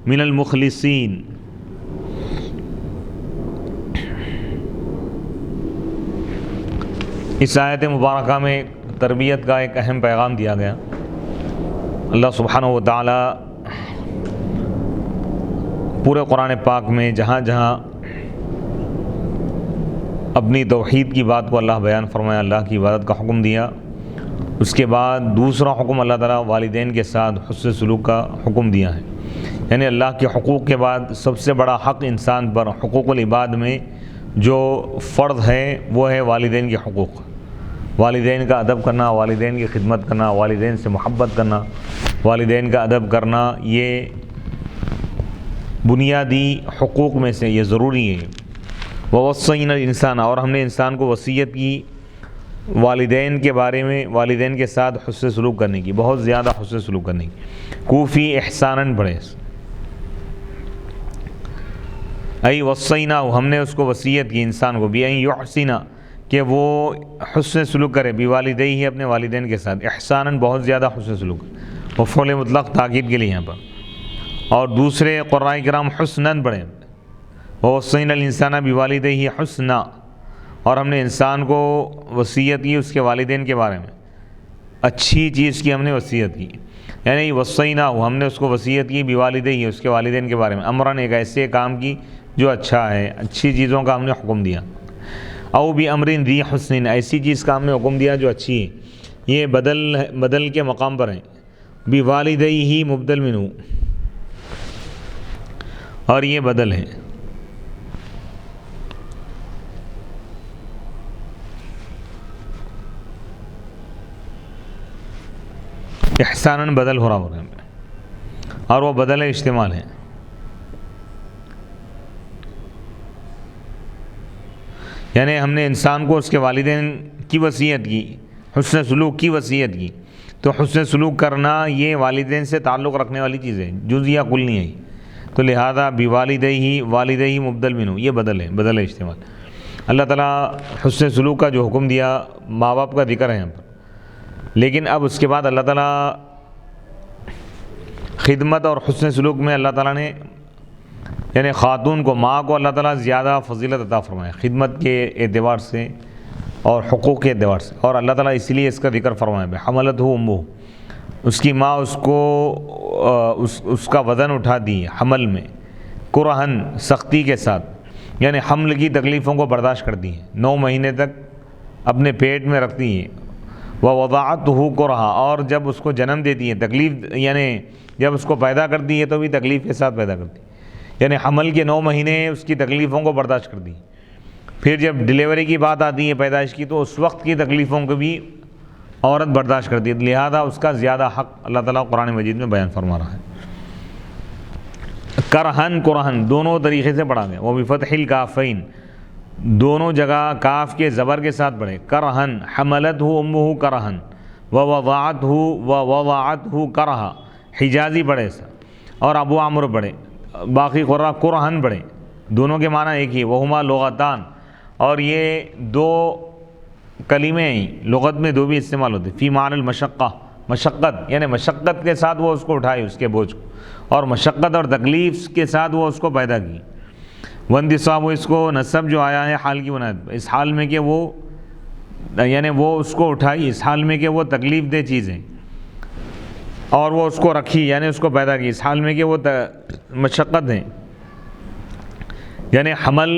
من المخلصين. اس آیت مبارکہ میں تربیت کا ایک اہم پیغام دیا گیا. اللہ سبحانہ و تعالی پورے قرآن پاک میں جہاں جہاں اپنی توحید کی بات کو اللہ بیان فرمایا، اللہ کی عبادت کا حکم دیا، اس کے بعد دوسرا حکم اللہ تعالیٰ والدین کے ساتھ حسن سلوک کا حکم دیا ہے. یعنی اللہ کے حقوق کے بعد سب سے بڑا حق انسان پر حقوق العباد میں جو فرض ہے وہ ہے والدین کے حقوق. والدین کا ادب کرنا، والدین کی خدمت کرنا، والدین سے محبت کرنا، والدین کا ادب کرنا، یہ بنیادی حقوق میں سے یہ ضروری ہے. ووصینا الانسان، اور ہم نے انسان کو وصیت کی والدین کے بارے میں، والدین کے ساتھ حسن سلوک کرنے کی، بہت زیادہ حسن سلوک کرنے کی. کوفی احساناً پڑھے، ای وصینا، ہم نے اس کو وصیت کی انسان کو، بھی یحسنا، کہ وہ حسن سلوک کرے، بوالدیہ، اپنے والدین کے ساتھ، احساناً بہت زیادہ حسن سلوک، مفعول مطلق تاکید کے لیے یہاں پر. اور دوسرے قرآن کرام حسناً پڑھیں، ووصینا الانسان بوالدیہ حسنا، اور ہم نے انسان کو وصیت کی اس کے والدین کے بارے میں، اچھی چیز کی ہم نے وصیت کی. یعنی وصینا، ہم نے اس کو وصیت کی بوالدیہ، اس کے والدین کے بارے میں، امراً، ایک ایسے کام کی جو اچھا ہے، اچھی چیزوں کا ہم نے حکم دیا. او بامر ذی حسن، ایسی چیز کا ہم نے حکم دیا جو اچھی ہے. یہ بدل کے مقام پر ہیں، بوالدیہ مبدل منہ، اور یہ بدل ہے. احساناً بدل ہو رہا ہوگا، اور وہ بدل استعمال ہے. یعنی ہم نے انسان کو اس کے والدین کی وصیت کی، حسن سلوک کی وصیت کی. تو حسن سلوک کرنا یہ والدین سے تعلق رکھنے والی چیز ہے، جز یا کل نہیں ہے. تو لہذا والدیہ مبدل منہ، یہ بدل ہے استعمال. اللہ تعالیٰ حسن سلوک کا جو حکم دیا، ماں باپ کا ذکر ہے یہاں پر، لیکن اب اس کے بعد اللہ تعالیٰ خدمت اور حسن سلوک میں اللہ تعالیٰ نے، یعنی خاتون کو، ماں کو اللہ تعالیٰ زیادہ فضیلت عطا فرمائے خدمت کے اعتبار سے اور حقوق کے اعتبار سے. اور اللہ تعالیٰ اسی لیے اس کا ذکر فرمائے، حملتہ امہ، اس کی ماں اس کو اس کا وزن اٹھا دی حمل میں، کرہن، سختی کے ساتھ، یعنی حمل کی تکلیفوں کو برداشت کرتی ہیں، 9 مہینے تک اپنے پیٹ میں رکھتی ہیں. ووضعتہ کرہا، اور جب اس کو جنم دیتی ہے، تکلیف، یعنی جب اس کو پیدا کرتی ہے تو بھی تکلیف کے ساتھ پیدا کرتی ہے، یعنی حمل کے 9 مہینے اس کی تکلیفوں کو برداشت کرتی ہے. پھر جب ڈلیوری کی بات آتی ہے، پیدائش کی، تو اس وقت کی تکلیفوں کو بھی عورت برداشت کرتی ہے. لہذا اس کا زیادہ حق اللہ تعالیٰ قرآن مجید میں بیان فرما رہا ہے. کرہن، قرہن دونوں طریقے سے پڑھا گیا. وہ بفتح الکافین، دونوں جگہ کاف کے زبر کے ساتھ پڑھے. کرہن، حملتہ امہ کرہن، ووضعتہ کرہا، حجازی پڑھے اور ابو عمرو پڑھے. باقی قرآن قرہن پڑھے. دونوں کے معنی ایک ہی، وہما لغتان، اور یہ 2 کلمے ہیں، لغت میں 2 بھی استعمال ہوتے. فی معنی المشقہ، مشقت، یعنی مشقت کے ساتھ وہ اس کو اٹھائی، اس کے بوجھ کو، اور مشقت اور تکلیف کے ساتھ وہ اس کو پیدا کی. وانتصاب، اس کو نسب جو آیا ہے حال کی بنیاد پر، اس حال میں کہ وہ، یعنی وہ اس کو اٹھائی اس حال میں کہ وہ تکلیف دہ چیز ہے، اور وہ اس کو رکھی، یعنی اس کو پیدا کی اس حال میں کہ وہ مشقت ہے. یعنی حمل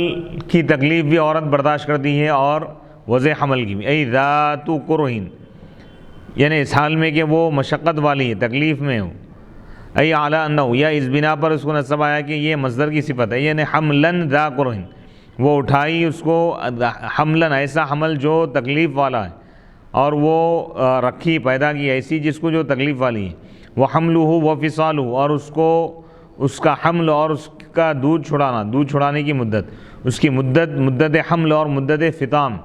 کی تکلیف بھی عورت برداشت کرتی ہے، اور وضع حمل کی بھی. ای ذات کرہن، یعنی اس حال میں کہ وہ مشقت والی ہے، تکلیف میں ہو. ای اعلی انہ، یا اس بنا پر اس کو نسب آیا کہ یہ مصدر کی صفت ہے، یعنی حملن ذا کرہن، وہ اٹھائی اس کو، حملن ایسا حمل جو تکلیف والا ہے، اور وہ رکھی، پیدا کی ایسی جس کو جو تکلیف والی ہے. وہ حملہ و فصالہ، اور اس کو اس کا حمل اور اس کا دودھ چھڑانے کی مدت، اس کی مدت حمل اور مدت فطام،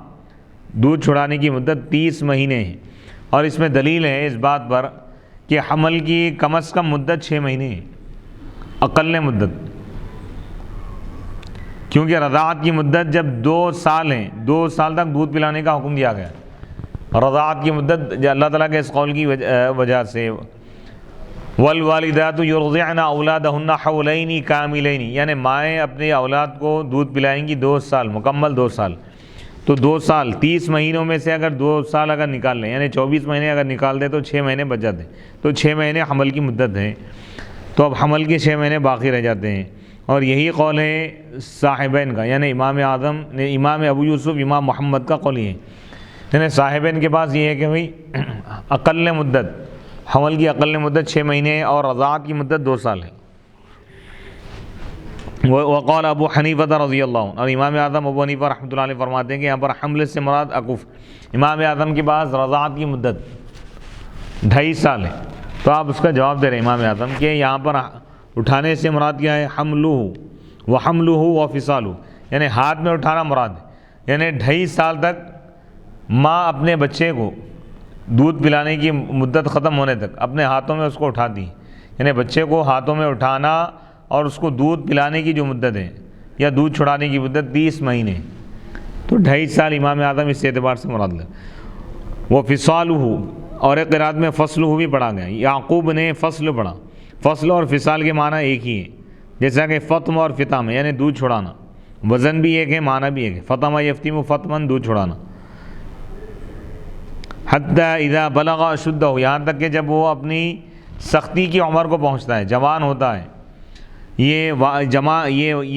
دودھ چھڑانے کی مدت 30 مہینے ہے. اور اس میں دلیل ہے اس بات پر کہ حمل کی کم از کم مدت 6 مہینے ہے، اقل مدت، کیونکہ رضاعت کی مدت جب 2 سال ہیں، 2 سال تک دودھ پلانے کا حکم دیا گیا. رضاعت کی مدت اللہ تعالیٰ کے اس قول کی وجہ سے، والوالدات یرضعن اولادہن حولین کاملین، یعنی مائیں اپنے اولاد کو دودھ پلائیں گی 2 سال، مکمل 2 سال. تو 2 سال 30 مہینوں میں سے اگر 2 سال اگر نکال لیں، یعنی 24 مہینے اگر نکال دیں تو 6 مہینے بچ جاتے ہیں. تو 6 مہینے حمل کی مدت ہے، تو اب حمل کے 6 مہینے باقی رہ جاتے ہیں. اور یہی قول ہے صاحبین کا، یعنی امام اعظم نے، امام ابو یوسف، امام محمد کا قول یہ ہے. یعنی صاحبین کے پاس یہ ہے کہ بھئی اقل مدت، حمل کی اقل مدت 6 مہینے اور رضاعت کی مدت 2 سال ہے. وقال ابو حنیفہ رضی اللہ عنہ، اور امام اعظم ابو حنیفہ رحمۃ اللہ علیہ فرماتے ہیں کہ یہاں پر حمل سے مراد عقوف. امام اعظم کے پاس رضاعت کی مدت 2.5 سال ہے. تو آپ اس کا جواب دے رہے ہیں امام اعظم کہ یہاں پر اٹھانے سے مراد کیا ہے؟ حملہ و فصالہ، یعنی ہاتھ میں اٹھانا مراد ہے، یعنی 2.5 سال تک ماں اپنے بچے کو دودھ پلانے کی مدت ختم ہونے تک اپنے ہاتھوں میں اس کو اٹھاتی ہے، یعنی بچے کو ہاتھوں میں اٹھانا اور اس کو دودھ پلانے کی جو مدت ہے یا دودھ چھڑانے کی مدت 30 مہینے، تو 2.5 سال امام اعظم اس اعتبار سے مراد لے۔ وہ فصالہ، اور ایک قرات میں فصلہ بھی پڑھا گیا، یعقوب نے فصل پڑھا۔ فصل اور فصال کے معنی ایک ہی ہے، جیسا کہ فطم اور فطام یعنی دودھ چھڑانا، وزن بھی ایک ہے، معنی بھی ایک ہے۔ فطمہ یفتم فطمن، دودھ چھڑانا۔ حتی اذا بلغ اشدہ، یہاں تک کہ جب وہ اپنی سختی کی عمر کو پہنچتا ہے، جوان ہوتا ہے۔ یہ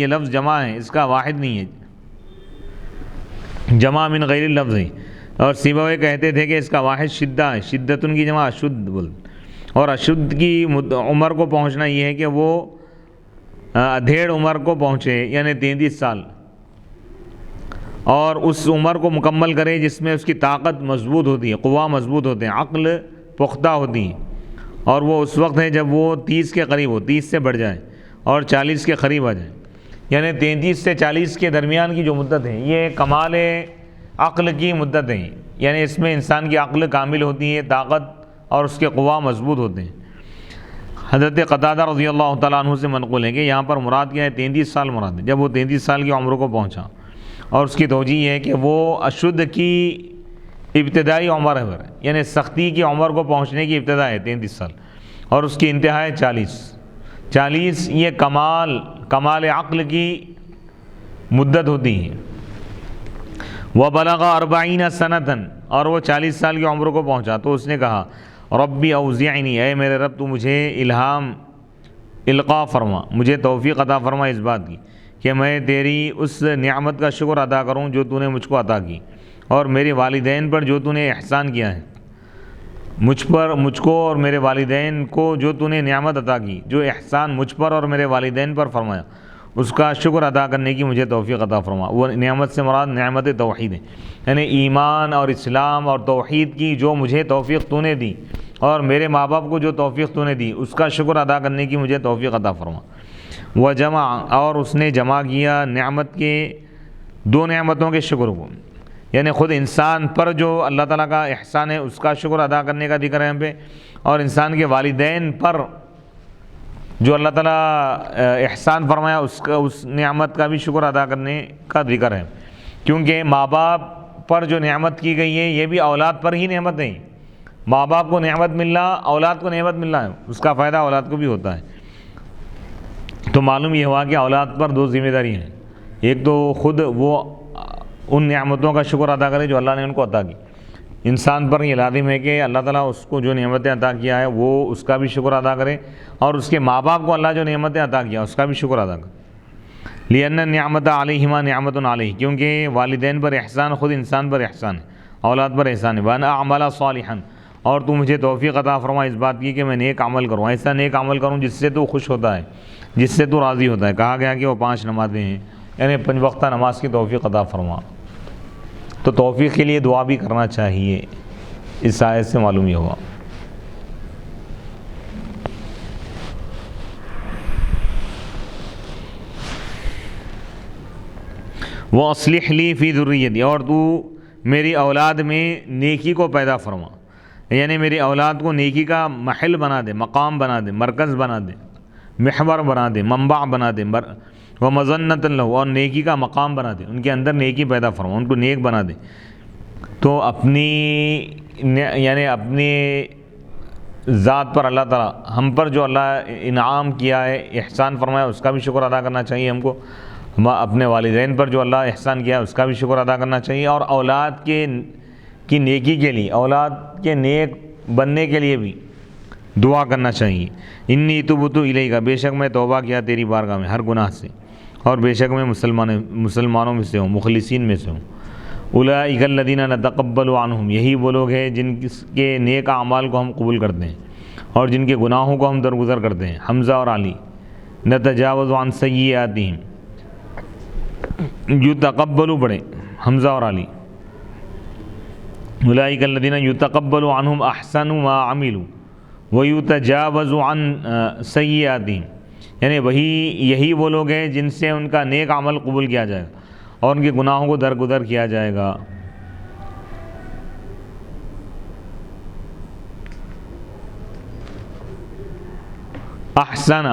لفظ جمع ہے، اس کا واحد نہیں ہے، جمع من غیر اللفظ ہے، اور سیبوی کہتے تھے کہ اس کا واحد شدہ ہے، شدتن کی جمع اشد بول، اور اشد کی عمر کو پہنچنا یہ ہے کہ وہ ادھیڑ عمر کو پہنچے، یعنی 33 سال، اور اس عمر کو مکمل کرے جس میں اس کی طاقت مضبوط ہوتی ہے، قوا مضبوط ہوتے ہیں، عقل پختہ ہوتی ہے، اور وہ اس وقت ہے جب وہ 30 کے قریب ہو، 30 سے بڑھ جائے اور 40 کے قریب آ جائے، یعنی 33 سے 40 کے درمیان کی جو مدت ہے یہ کمال عقل کی مدت ہے، یعنی اس میں انسان کی عقل کامل ہوتی ہے، طاقت اور اس کے قوا مضبوط ہوتے ہیں۔ حضرت قتادہ رضی اللہ تعالیٰ عنہ سے منقول ہے کہ یہاں پر مراد کیا ہے، 33 سال مراد ہے، جب وہ 33 سال کی عمر کو پہنچا، اور اس کی توجیہ یہ ہے کہ وہ اشد کی ابتدائی عمر ہے، یعنی سختی کی عمر کو پہنچنے کی ابتدا ہے 33 سال، اور اس کی انتہا ہے 40 یہ کمال عقل کی مدت ہوتی ہے۔ وَبَلَغَ 40 سَنَةً، اور وہ 40 سال کی عمر کو پہنچا تو اس نے کہا ربی اوزعنی، اے میرے رب تو مجھے القاء فرما، مجھے توفیق عطا فرما اس بات کی کہ میں تیری اس نعمت کا شکر ادا کروں جو تو نے مجھ کو عطا کی، اور میرے والدین پر جو تو نے احسان کیا ہے، مجھ کو اور میرے والدین کو جو تو نے نعمت عطا کی، جو احسان مجھ پر اور میرے والدین پر فرمایا، اس کا شکر ادا کرنے کی مجھے توفیق عطا فرما۔ وہ نعمت سے مراد نعمت توحید ہے، یعنی ایمان اور اسلام اور توحید کی جو مجھے توفیق تو نے دی اور میرے ماں باپ کو جو توفیق تو نے دی، اس کا شکر ادا کرنے کی مجھے توفیق عطا فرما۔ وجمع، اور اس نے جمع کیا نعمت کے 2 نعمتوں کے شکر کو، یعنی خود انسان پر جو اللہ تعالیٰ کا احسان ہے اس کا شکر ادا کرنے کا ذکر ہے یہاں پہ، اور انسان کے والدین پر جو اللہ تعالیٰ احسان فرمایا اس نعمت کا بھی شکر ادا کرنے کا ذکر ہے، کیونکہ ماں باپ پر جو نعمت کی گئی ہے یہ بھی اولاد پر ہی نعمت ہے، ماں باپ کو نعمت ملنا، اولاد کو نعمت ملنا ہے، اس کا فائدہ اولاد کو بھی ہوتا ہے۔ تو معلوم یہ ہوا کہ اولاد پر 2 ذمہ داری ہیں، ایک تو خود وہ ان نعمتوں کا شکر ادا کرے جو اللہ نے ان کو عطا کی، انسان پر یہ لازم ہے کہ اللہ تعالیٰ اس کو جو نعمتیں عطا کیا ہے وہ اس کا بھی شکر ادا کرے، اور اس کے ماں باپ کو اللہ جو نعمتیں عطا کیا اس کا بھی شکر ادا کرے۔ لِأَنَّ النِّعْمَةَ عَلَيْهِمَا نِعْمَةٌ عَلَيْهِ، کیونکہ والدین پر احسان خود انسان پر احسان ہے، اولاد پر احسان ہے۔ وَأَنْ أَعْمَلَ صَالِحًا، اور تو مجھے توفیق عطا فرما اس بات کی کہ میں نیک عمل کروں، ایسا نیک عمل کروں جس سے تو خوش ہوتا ہے، جس سے تو راضی ہوتا ہے۔ کہا گیا کہ وہ 5 نمازیں ہیں، یعنی 5 وقتہ نماز کی توفیق عطا فرما، تو توفیق کے لیے دعا بھی کرنا چاہیے، اس آیت سے معلوم یہ ہوا۔ وَأَصْلِحْ لِي فِي ذُرِّيَّتِي، اور تو میری اولاد میں نیکی کو پیدا فرما، یعنی میری اولاد کو نیکی کا محل بنا دے، مقام بنا دے، مرکز بنا دے، محور بنا دے، منبع بنا دے، وَمَظَنَّةً لَهُ، اور نیکی کا مقام بنا دے، ان کے اندر نیکی پیدا فرما، ان کو نیک بنا دے۔ تو یعنی اپنی ذات پر اللہ تعالیٰ ہم پر جو اللہ انعام کیا ہے، احسان فرمایا، اس کا بھی شکر ادا کرنا چاہیے ہم کو، اپنے والدین پر جو اللہ احسان کیا ہے اس کا بھی شکر ادا کرنا چاہیے، اور اولاد کی نیکی کے لیے، اولاد کے نیک بننے کے لیے بھی دعا کرنا چاہیے۔ انی تبت الیک، بے شک میں توبہ کیا تیری بارگاہ میں ہر گناہ سے، اور بے شک میں مسلمانوں میں سے ہوں، مخلصین میں سے ہوں۔ اولئک الذین نتقبل عنہم، یہی وہ لوگ ہیں جن کے نیک اعمال کو ہم قبول کرتے ہیں اور جن کے گناہوں کو ہم درگزر کرتے ہیں۔ حمزہ اور علی، نتجاوز عن سیئاتہم، یتقبل پڑھے حمزہ اور علی، اولئک الذین یتقبل عنہم احسن ما عملوا ویتجاوز عن سیئاتہم، یعنی یہی وہ لوگ ہیں جن سے ان کا نیک عمل قبول کیا جائے گا اور ان کے گناہوں کو درگزر کیا جائے گا۔ احسن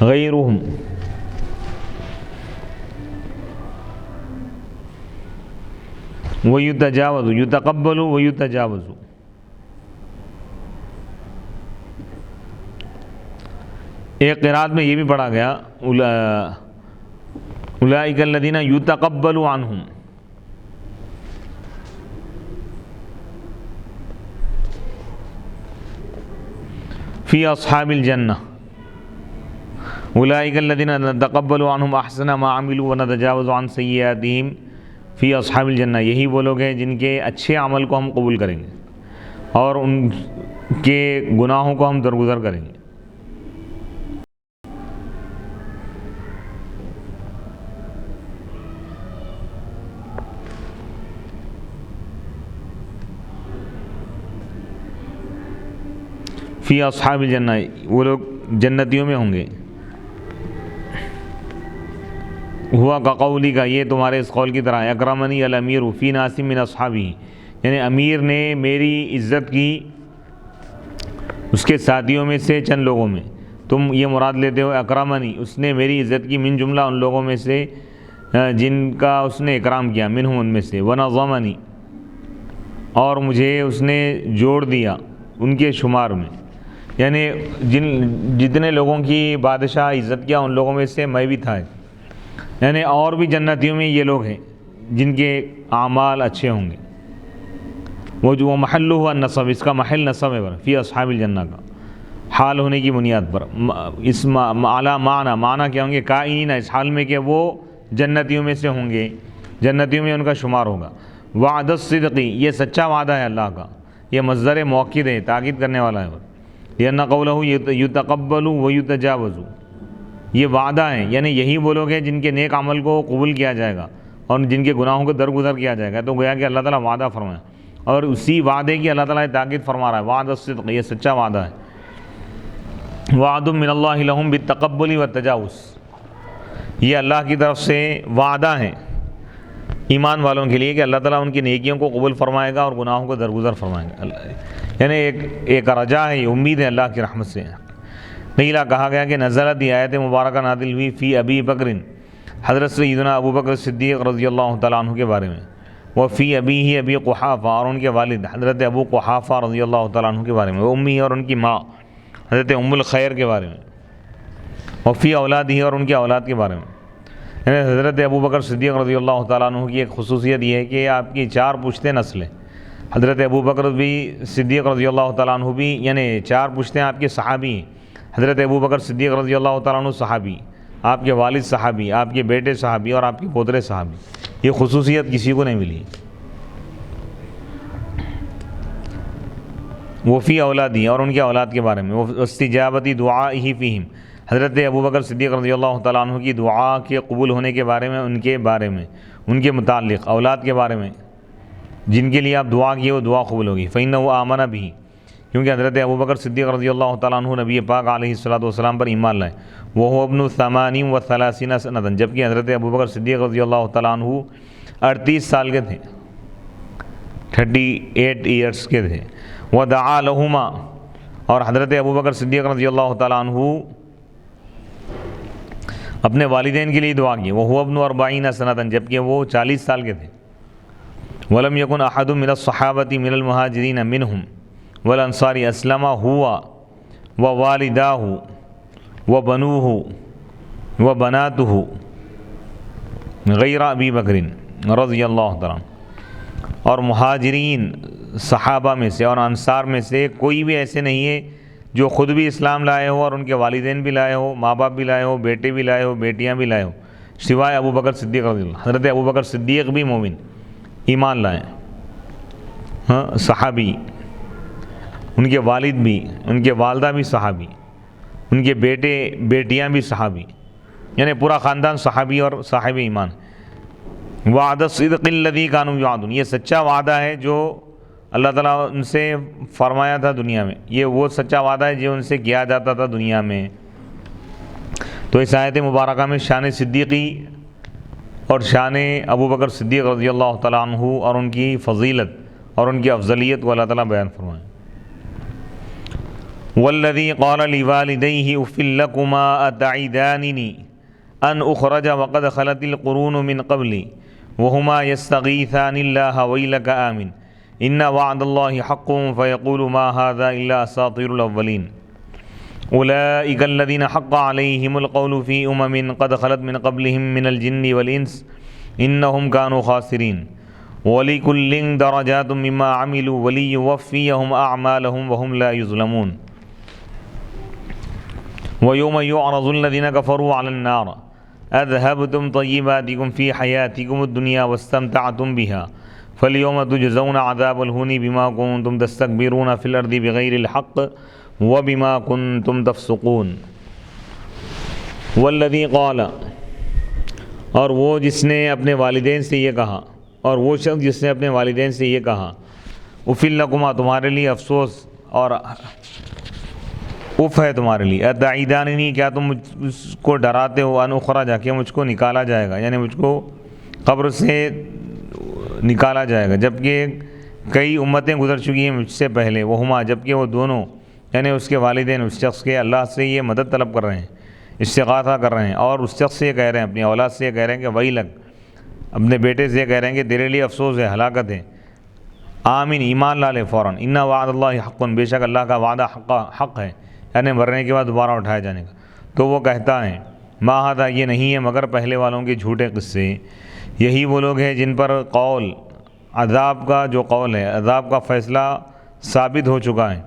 غیرہم، ویتجاوز، یتقبل ویتجاوز۔ ایک قرات میں یہ بھی پڑھا گیا اولئک الذین یتقبل عنہم، فی اصحاب الجنہ، اولئک الذین نتقبل عنہم احسن ما عملوا ونتجاوز عن سیئاتہم فی اصحاب الجنہ۔ یہی وہ لوگ ہیں جن کے اچھے عمل کو ہم قبول کریں گے اور ان کے گناہوں کو ہم درگزر کریں گے۔ فی اصحاب الجنہ، وہ لوگ جنتیوں میں ہوں گے۔ ہوا کا قولی کا، یہ تمہارے اس قول کی طرح، اکرمنی الامیر فی ناس من اصحابی، یعنی امیر نے میری عزت کی اس کے ساتھیوں میں سے چند لوگوں میں۔ تم یہ مراد لیتے ہو اکرمنی، اس نے میری عزت کی، من جملہ ان لوگوں میں سے جن کا اس نے اکرام کیا، منہم ان میں سے، ونظمنی، اور مجھے اس نے جوڑ دیا ان کے شمار میں، یعنی جتنے لوگوں کی بادشاہ عزت کیا ان لوگوں میں سے میں بھی تھا۔ یعنی اور بھی جنتیوں میں یہ لوگ ہیں جن کے اعمال اچھے ہوں گے۔ وہ محل ہوا نصب، اس کا محل نصب ہے فی اصحاب الجنہ کا، حال ہونے کی بنیاد پر۔ اس اعلیٰ معنی کیا ہوں گے؟ کائنین، اس حال میں کہ وہ جنتیوں میں سے ہوں گے، جنتیوں میں ان کا شمار ہوگا۔ وعد الصدقی، یہ سچا وعدہ ہے اللہ کا، یہ مصدر مؤکد ہے، تاکید کرنے والا ہے۔ لأن قولہ یتقبل ویتجاوز، یہ وعدہ ہے، یعنی یہی وہ لوگ ہیں جن کے نیک عمل کو قبول کیا جائے گا اور جن کے گناہوں کو درگزر کیا جائے گا۔ تو گویا کہ اللہ تعالیٰ وعدہ فرمایا اور اسی وعدے کی اللہ تعالیٰ تاکید فرما رہا ہے۔ وعد الصدق، یہ سچا وعدہ ہے۔ وعد من اللہ لہم بالتقبل والتجاوز، یہ اللہ کی طرف سے وعدہ ہے ایمان والوں کے لیے کہ اللہ تعالیٰ ان کی نیکیوں کو قبول فرمائے گا اور گناہوں کو درگزر فرمائے گا۔ یعنی ایک رجا ہے، یہ امید ہے اللہ کی رحمت سے۔ قیلا، کہا گیا کہ نزلت، یہ آیت مبارکہ نازل ہوئی فی ابی بکر، حضرت سیدنا ابو بکر صدیق رضی اللہ تعالیٰ عنہ کے بارے میں، وہ فی ابی ابی قحافہ، اور ان کے والد حضرت ابو قحافہ رضی اللہ تعالیٰ عنہ کے بارے میں، وہ امی اور ان کی ماں حضرت ام الخیر کے بارے میں، اور فی اولادہ، اور ان کے اولاد کے بارے میں۔ یعنی حضرت ابو بکر صدیق رضی اللہ تعالیٰ عنہ کی ایک خصوصیت یہ ہے کہ آپ کی 4 پشتے نسلیں، حضرت ابو بکر بھی صدیق رضی اللہ تعالیٰ عنہ بھی، یعنی 4 پشتیں آپ کے صحابی ہیں۔ حضرت ابو بکر صدیق رضی اللہ تعالیٰ عنہ صحابی، آپ کے والد صحابی، آپ کے بیٹے صحابی اور آپ کے پوترے صحابی، یہ خصوصیت کسی کو نہیں ملی۔ وہ فی اولادی، اور ان کے اولاد کے بارے میں، وہ استجابتی دعائہ فیہم، حضرت ابو بکر صدیق رضی اللہ تعالیٰ عنہ کی دعا کے قبول ہونے کے بارے میں، ان کے بارے میں، ان کے متعلق، اولاد کے بارے میں جن کے لیے آپ دعا کیے وہ دعا قبول ہوگی۔ فإنہ آمن بھی، کیونکہ حضرت ابو بکر صدیق رضی اللہ تعالیٰ عنہ نبی پاک علیہ الصلوۃ والسلام پر ایمان لائے۔ وہ ابن 38 سنۃ، جبکہ حضرت ابو بکر صدیق رضی اللہ تعالیٰ عنہ 38 سال کے تھے، 38 ایئرس کے تھے۔ ودعا لہما، اور حضرت ابو بکر صدیق رضی اللہ تعالیٰ عنہ اپنے والدین کے لیے دعا کی۔ وہ ابن 40 سنۃ، جبکہ وہ 40 سال کے تھے۔ ولم یکن احد من الصحابۃ من المہاجرین منہم والانصار اسلم ہوا ووالداہ وبنوہ وبناتہ غیر ابی بکر رضی اللہ تعالیٰ عنہ، اور مہاجرین صحابہ میں سے اور انصار میں سے کوئی بھی ایسے نہیں ہے جو خود بھی اسلام لائے ہو اور ان کے والدین بھی لائے ہو، ماں باپ بھی لائے ہو، بیٹے بھی لائے ہو، بیٹیاں بھی لائے ہو، سوائے ابو بکر صدیق رضی اللہ۔ حضرت ابو بکر صدیق بھی مومن، ایمان لائے، صحابی، ان کے والد بھی، ان کے والدہ بھی صحابی، ان کے بیٹے بیٹیاں بھی صحابی، یعنی پورا خاندان صحابی اور صاحب ایمان۔ وعد الصدق الذی کانوا یوعدون، یہ سچا وعدہ ہے جو اللہ تعالیٰ ان سے فرمایا تھا دنیا میں، یہ وہ سچا وعدہ ہے جو ان سے کیا جاتا تھا دنیا میں۔ تو اس آیت مبارکہ میں شان صدیقی اور شان ابو بکر صدیق رضی اللہ تعالیٰ عنہ اور ان کی فضیلت اور ان کی افضلیت کو اللہ تعالیٰ بیان فرمائیں۔ والذی قال لوالدیہ اف لکما اتعداننی ان اخرج وقد خلت القرون من قبلی وہما یستغیثان اللہ ویلک آمن ان وعد اللہ حق فیقول ما هذا الا اساطیر الاولین اولئک الذین حق علیہم القول فی قد خلت من قبلہم من الجن والانس انہم کانوا خاسرین وَلِكُلٍّ دَرَجَاتٌ مِّمَّا عَمِلُوا وَلِيُوَفِّيَهُمْ أَعْمَالَهُمْ وَهُمْ لَا يُظْلَمُونَ وَيَوْمَ يُعْرَضُ الَّذِينَ كَفَرُوا عَلَى النَّارِ أَذْهَبْتُمْ طَيِّبَاتِكُمْ فِي حَيَاتِكُمُ الدُّنْيَا وَاسْتَمْتَعْتُمْ بِهَا فَالْيَوْمَ تُجْزَوْنَ عَذَابَ الْهُونِ بِمَا كُنتُمْ تَسْتَكْبِرُونَ فِي الْأَرْضِ بِغَيْرِ الْحَقِّ وَبِمَا كُنتُمْ تَفْسُقُونَ وَالَّذِي قَالَ، اور وہ جس نے اپنے والدین سے یہ کہا، اور وہ شخص جس نے اپنے والدین سے یہ کہا، اف لکما، تمہارے لیے افسوس اور اف ہے تمہارے لیے، اتعیداننی، کیا تم مجھ کو ڈراتے ہو، ان اخرج، کہ مجھ کو نکالا جائے گا، یعنی مجھ کو قبر سے نکالا جائے گا، جبکہ کئی امتیں گزر چکی ہیں مجھ سے پہلے، وہما، جبکہ وہ دونوں یعنی اس کے والدین اس شخص کے اللہ سے یہ مدد طلب کر رہے ہیں، استغاثہ کر رہے ہیں، اور اس شخص سے یہ کہہ رہے ہیں، اپنی اولاد سے یہ کہہ رہے ہیں کہ ویلک، اپنے بیٹے سے یہ کہہ رہے ہیں کہ تیرے لیے افسوس ہے، ہلاکت ہے، آمین، ایمان لا لے فوراً، ان وعد اللہ حق، بے شک اللہ کا وعدہ حق ہے، یعنی مرنے کے بعد دوبارہ اٹھائے جانے کا۔ تو وہ کہتا ہے ما ھذا، یہ نہیں ہے مگر پہلے والوں کے جھوٹے قصے، یہی وہ لوگ ہیں جن پر قول عذاب کا جو قول ہے، عذاب کا فیصلہ ثابت ہو چکا ہے،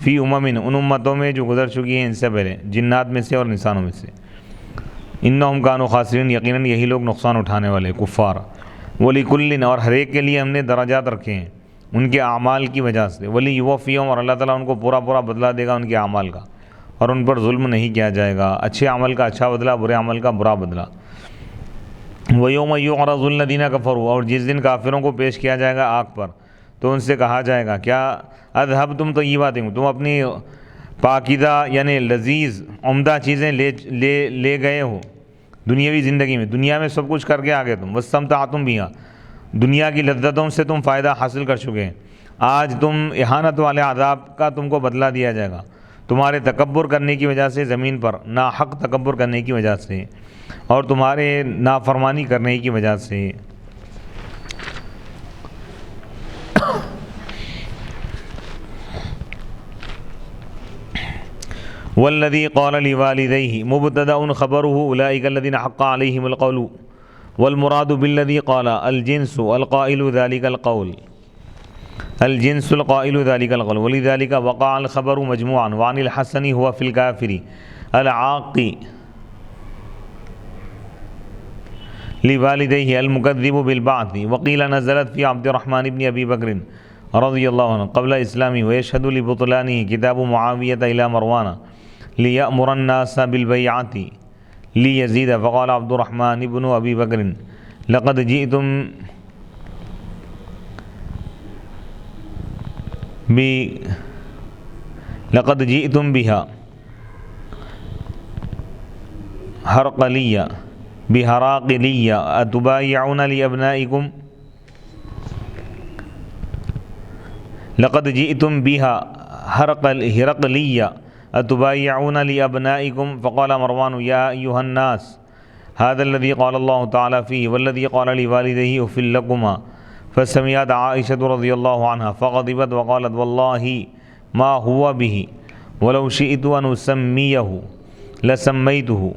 فی ان امتوں میں جو گزر چکی ہیں ان سے پہلے، جنات میں سے اور انسانوں میں سے، انہم کانوا خاسرین، یقیناً یہی لوگ نقصان اٹھانے والے کفار، وَلِكُلٍّ، اور ہر ایک کے لیے ہم نے درجات رکھے ہیں ان کے اعمال کی وجہ سے، وَلِيُوَفِّيَهُمْ، اور اللہ تعالیٰ ان کو پورا پورا بدلہ دے گا ان کے اعمال کا، اور ان پر ظلم نہیں کیا جائے گا، اچھے عمل کا اچھا بدلہ، برے عمل کا برا بدلہ۔ وَيَوْمَ يُعْرَضُ الَّذِينَ كَفَرُوا، اور جس دن کافروں کو پیش کیا جائے گا آگ پر، تو ان سے کہا جائے گا کیا اذهبتم طیباتکم، تم اپنی پاکیزہ یعنی لذیذ عمدہ چیزیں لے گئے ہو دنیاوی زندگی میں، دنیا میں سب کچھ کر کے آگے تم، واستمتعتم بہا، دنیا کی لذتوں سے تم فائدہ حاصل کر چکے ہیں، آج تم اہانت والے عذاب کا تم کو بدلہ دیا جائے گا، تمہارے تکبر کرنے کی وجہ سے زمین پر، ناحق تکبر کرنے کی وجہ سے، اور تمہارے نافرمانی کرنے کی وجہ سے۔ والذی قال لوالدیہ مبتدأ خبرہ اولئک الذین حق علیہم القول والمراد بالذی قال الجنس القائل ذلك القول، الجنس القائل ذلك القول، ولذلك وقع الخبر مجموعا، وعن الحسن هو في الكافر العاق لوالدیہ المکذب بالبعث، وقیل نزلت في عبد الرحمن بن ابی بکر رضی اللہ عنہ قبل اسلامی، ويشهد لبطلانه کتاب معاویہ الى مروان ليأمر الناس بالبيعة ليزيد، فقال عبد الرحمن بن ابی بکر لقد جئتم بها بهراقلية أتبايعون لأبنائكم، لقد جئتم بها هرقلية أتبايعون لأبنائكم، فقال مروان يا أيها الناس هذا الذي قال الله تعالى فيه والذي قال لوالديه أف لكما، فسمعت عائشة رضي الله عنها فغضبت وقالت والله ما هو به ولو شئت أن أسميه لسميته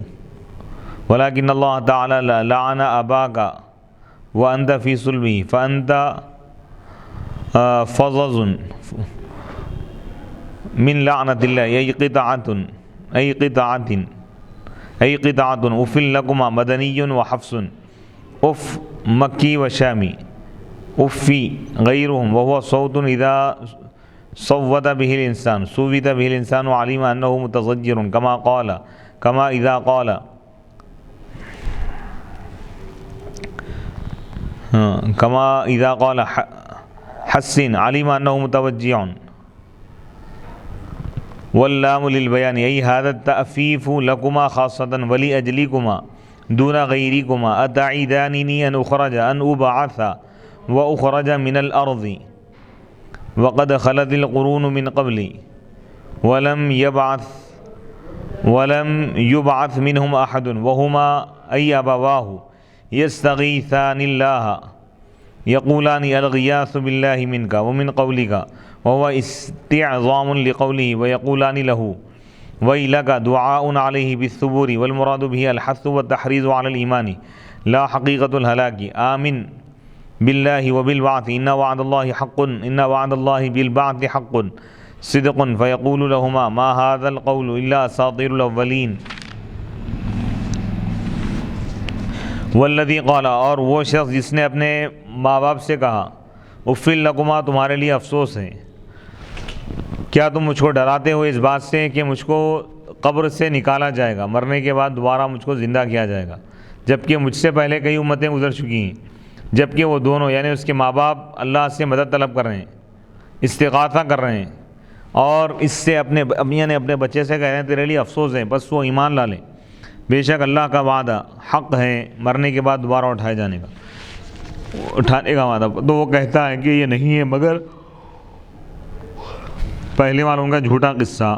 ولكن الله تعالى لعن أباك وأنت في صلبه فأنت فظظ من لعنة الله، أي قطعة أف لكما مدني وحفص، أف مكي وشامي، أفي غيرهم، وهو صوت إذا صوت به الإنسان وعلم أنه متضجر، كما إذا قال حسن علم أنه متوجع، واللام للبیان ای هذا التأفیف لکما خاصة ولی اجلیکما دون غیریکما اتعیداننی ان اخرج ان ابعث واخرج من الارض وقد خلت القرون من قبلی ولم يبعث منهم احد وهما ای ابواہ یستغیثان اللہ یقولان الغیاث باللہ منک ومن قولک وهو استعظام لقوله ويقولان له ويلك دعاء عليه بالثبور والمراد به الحث والتحريض على الإيمان لا حقيقة الهلاك آمن بالله وبالبعث إن وعد الله حق إن وعد الله بالبعث حق صدق فيقول لهما ما هذا القول إلا أساطير الأولين والذي قال اور وہ شخص جس نے اپنے ماں باپ سے کہا اف لکما تمہارے لیے افسوس ہے، کیا تم مجھ کو ڈراتے ہو اس بات سے کہ مجھ کو قبر سے نکالا جائے گا، مرنے کے بعد دوبارہ مجھ کو زندہ کیا جائے گا، جبکہ مجھ سے پہلے کئی امتیں گزر چکی ہیں، جبکہ وہ دونوں یعنی اس کے ماں باپ اللہ سے مدد طلب کر رہے ہیں، استغاثہ کر رہے ہیں، اور اس سے اپنے یعنی اپنے بچے سے کہہ رہے ہیں تیرے لیے افسوس ہے، بس وہ ایمان لا لے، بے شک اللہ کا وعدہ حق ہے مرنے کے بعد دوبارہ اٹھائے کا وعدہ۔ تو وہ کہتا ہے کہ یہ نہیں ہے مگر پہلے والوں کا جھوٹا قصہ۔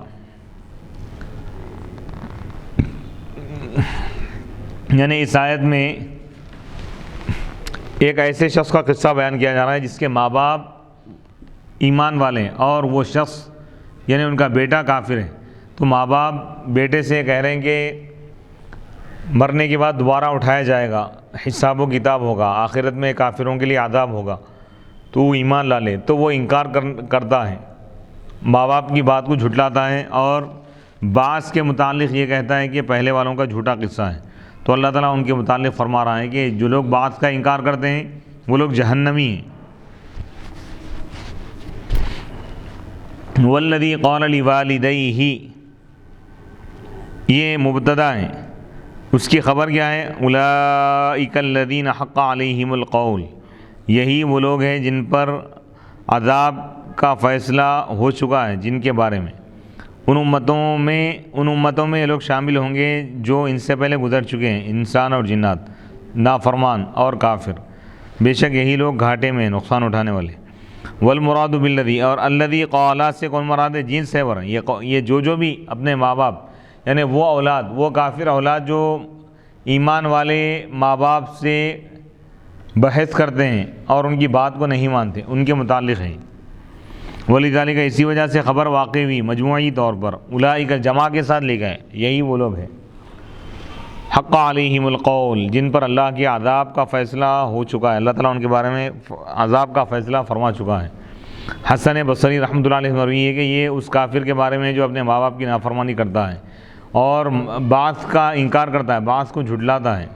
یعنی اس آیت میں ایک ایسے شخص کا قصہ بیان کیا جا رہا ہے جس کے ماں باپ ایمان والے ہیں اور وہ شخص یعنی ان کا بیٹا کافر ہے، تو ماں باپ بیٹے سے کہہ رہے ہیں کہ مرنے کے بعد دوبارہ اٹھایا جائے گا، حساب و کتاب ہوگا، آخرت میں کافروں کے لیے عذاب ہوگا، تو وہ ایمان لا لے، تو وہ انکار کرتا ہے، ماں باپ کی بات کو جھٹلاتا ہے اور بعض کے متعلق یہ کہتا ہے کہ پہلے والوں کا جھوٹا قصہ ہے۔ تو اللہ تعالیٰ ان کے متعلق فرما رہا ہے کہ جو لوگ بعض کا انکار کرتے ہیں وہ لوگ جہنمی ہیں۔ والذی قال لوالدیہ، یہ مبتدا ہے، اس کی خبر کیا ہے؟ اولئک الذین حق علیہم القول، یہی وہ لوگ ہیں جن پر عذاب کا فیصلہ ہو چکا ہے، جن کے بارے میں ان امتوں میں یہ لوگ شامل ہوں گے جو ان سے پہلے گزر چکے ہیں، انسان اور جنات، نافرمان اور کافر، بے شک یہی لوگ گھاٹے میں نقصان اٹھانے والے۔ والمراد بالذی، اور الذی قال سے کون مراد ہے؟ جنس ہے ورن، یہ جو بھی اپنے ماں باپ یعنی وہ اولاد، وہ کافر اولاد جو ایمان والے ماں باپ سے بحث کرتے ہیں اور ان کی بات کو نہیں مانتے، ان کے متعلق ہیں۔ ولذالک، اسی وجہ سے خبر واقع ہوئی مجموعی طور پر، اولئک جمع کے ساتھ لے گئے، یہی وہ لوگ ہیں حق علیہم القول، جن پر اللہ کے عذاب کا فیصلہ ہو چکا ہے، اللہ تعالیٰ ان کے بارے میں عذاب کا فیصلہ فرما چکا ہے۔ حسن بصری رحمۃ اللہ علیہ مروی ہے کہ یہ اس کافر کے بارے میں جو اپنے ماں باپ کی نافرمانی کرتا ہے اور بعض کا انکار کرتا ہے، بعض کو جھٹلاتا ہے۔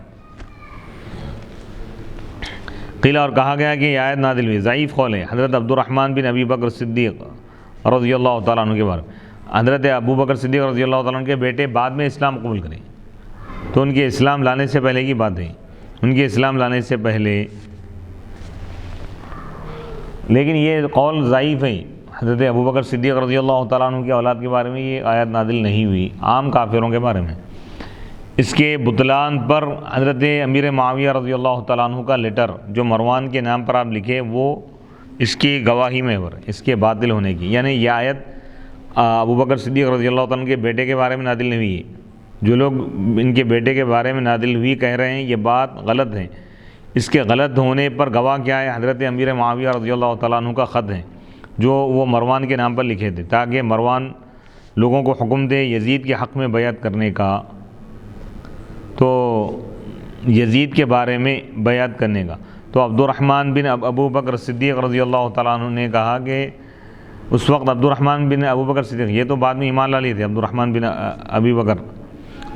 قیل، اور کہا گیا کہ یہ آیت نازل ہوئی، ضعیف قول ہے، حضرت عبد الرحمن بن ابی بکر صدیق رضی اللہ تعالیٰ عنہ کے بارے میں۔ حضرت ابو بکر صدیق رضی اللہ تعالیٰ عنہ کے بیٹے بعد میں اسلام قبول کریں، تو ان کے اسلام لانے سے پہلے کی بات ہے، ان کے اسلام لانے سے پہلے، لیکن یہ قول ضعیف ہے، حضرت ابو بکر صدیق رضی اللہ تعالیٰ عنہ کی اولاد کے بارے میں یہ آیت نازل نہیں ہوئی، عام کافروں کے بارے میں۔ اس کے بطلان پر حضرت امیر معاویہ رضی اللہ تعالیٰ عنہ کا لیٹر جو مروان کے نام پر آپ لکھے، وہ اس کی گواہی میں اس کے باطل ہونے کی، یعنی یہ آیت ابو بکر صدیق رضی اللہ تعالیٰ عنہ کے بیٹے کے بارے میں نازل نہیں ہوئی ہے، جو لوگ ان کے بیٹے کے بارے میں نازل ہوئی کہہ رہے ہیں یہ بات غلط ہے۔ اس کے غلط ہونے پر گواہ کیا ہے؟ حضرت امیر معاویہ رضی اللہ تعالیٰ عنہ کا خط ہے جو وہ مروان کے نام پر لکھے تھے، تاکہ مروان لوگوں کو حکم دے یزید کے حق میں بیعت کرنے کا، تو یزید کے بارے میں بیعت کرنے کا۔ تو عبد الرحمن بن ابو بکر صدیق رضی اللہ تعالیٰ عنہ نے کہا کہ اس وقت عبد الرحمن بن ابو بکر صدیق، یہ تو بعد میں ایمان لا لیے تھے، عبد الرحمن بن ابی بکر،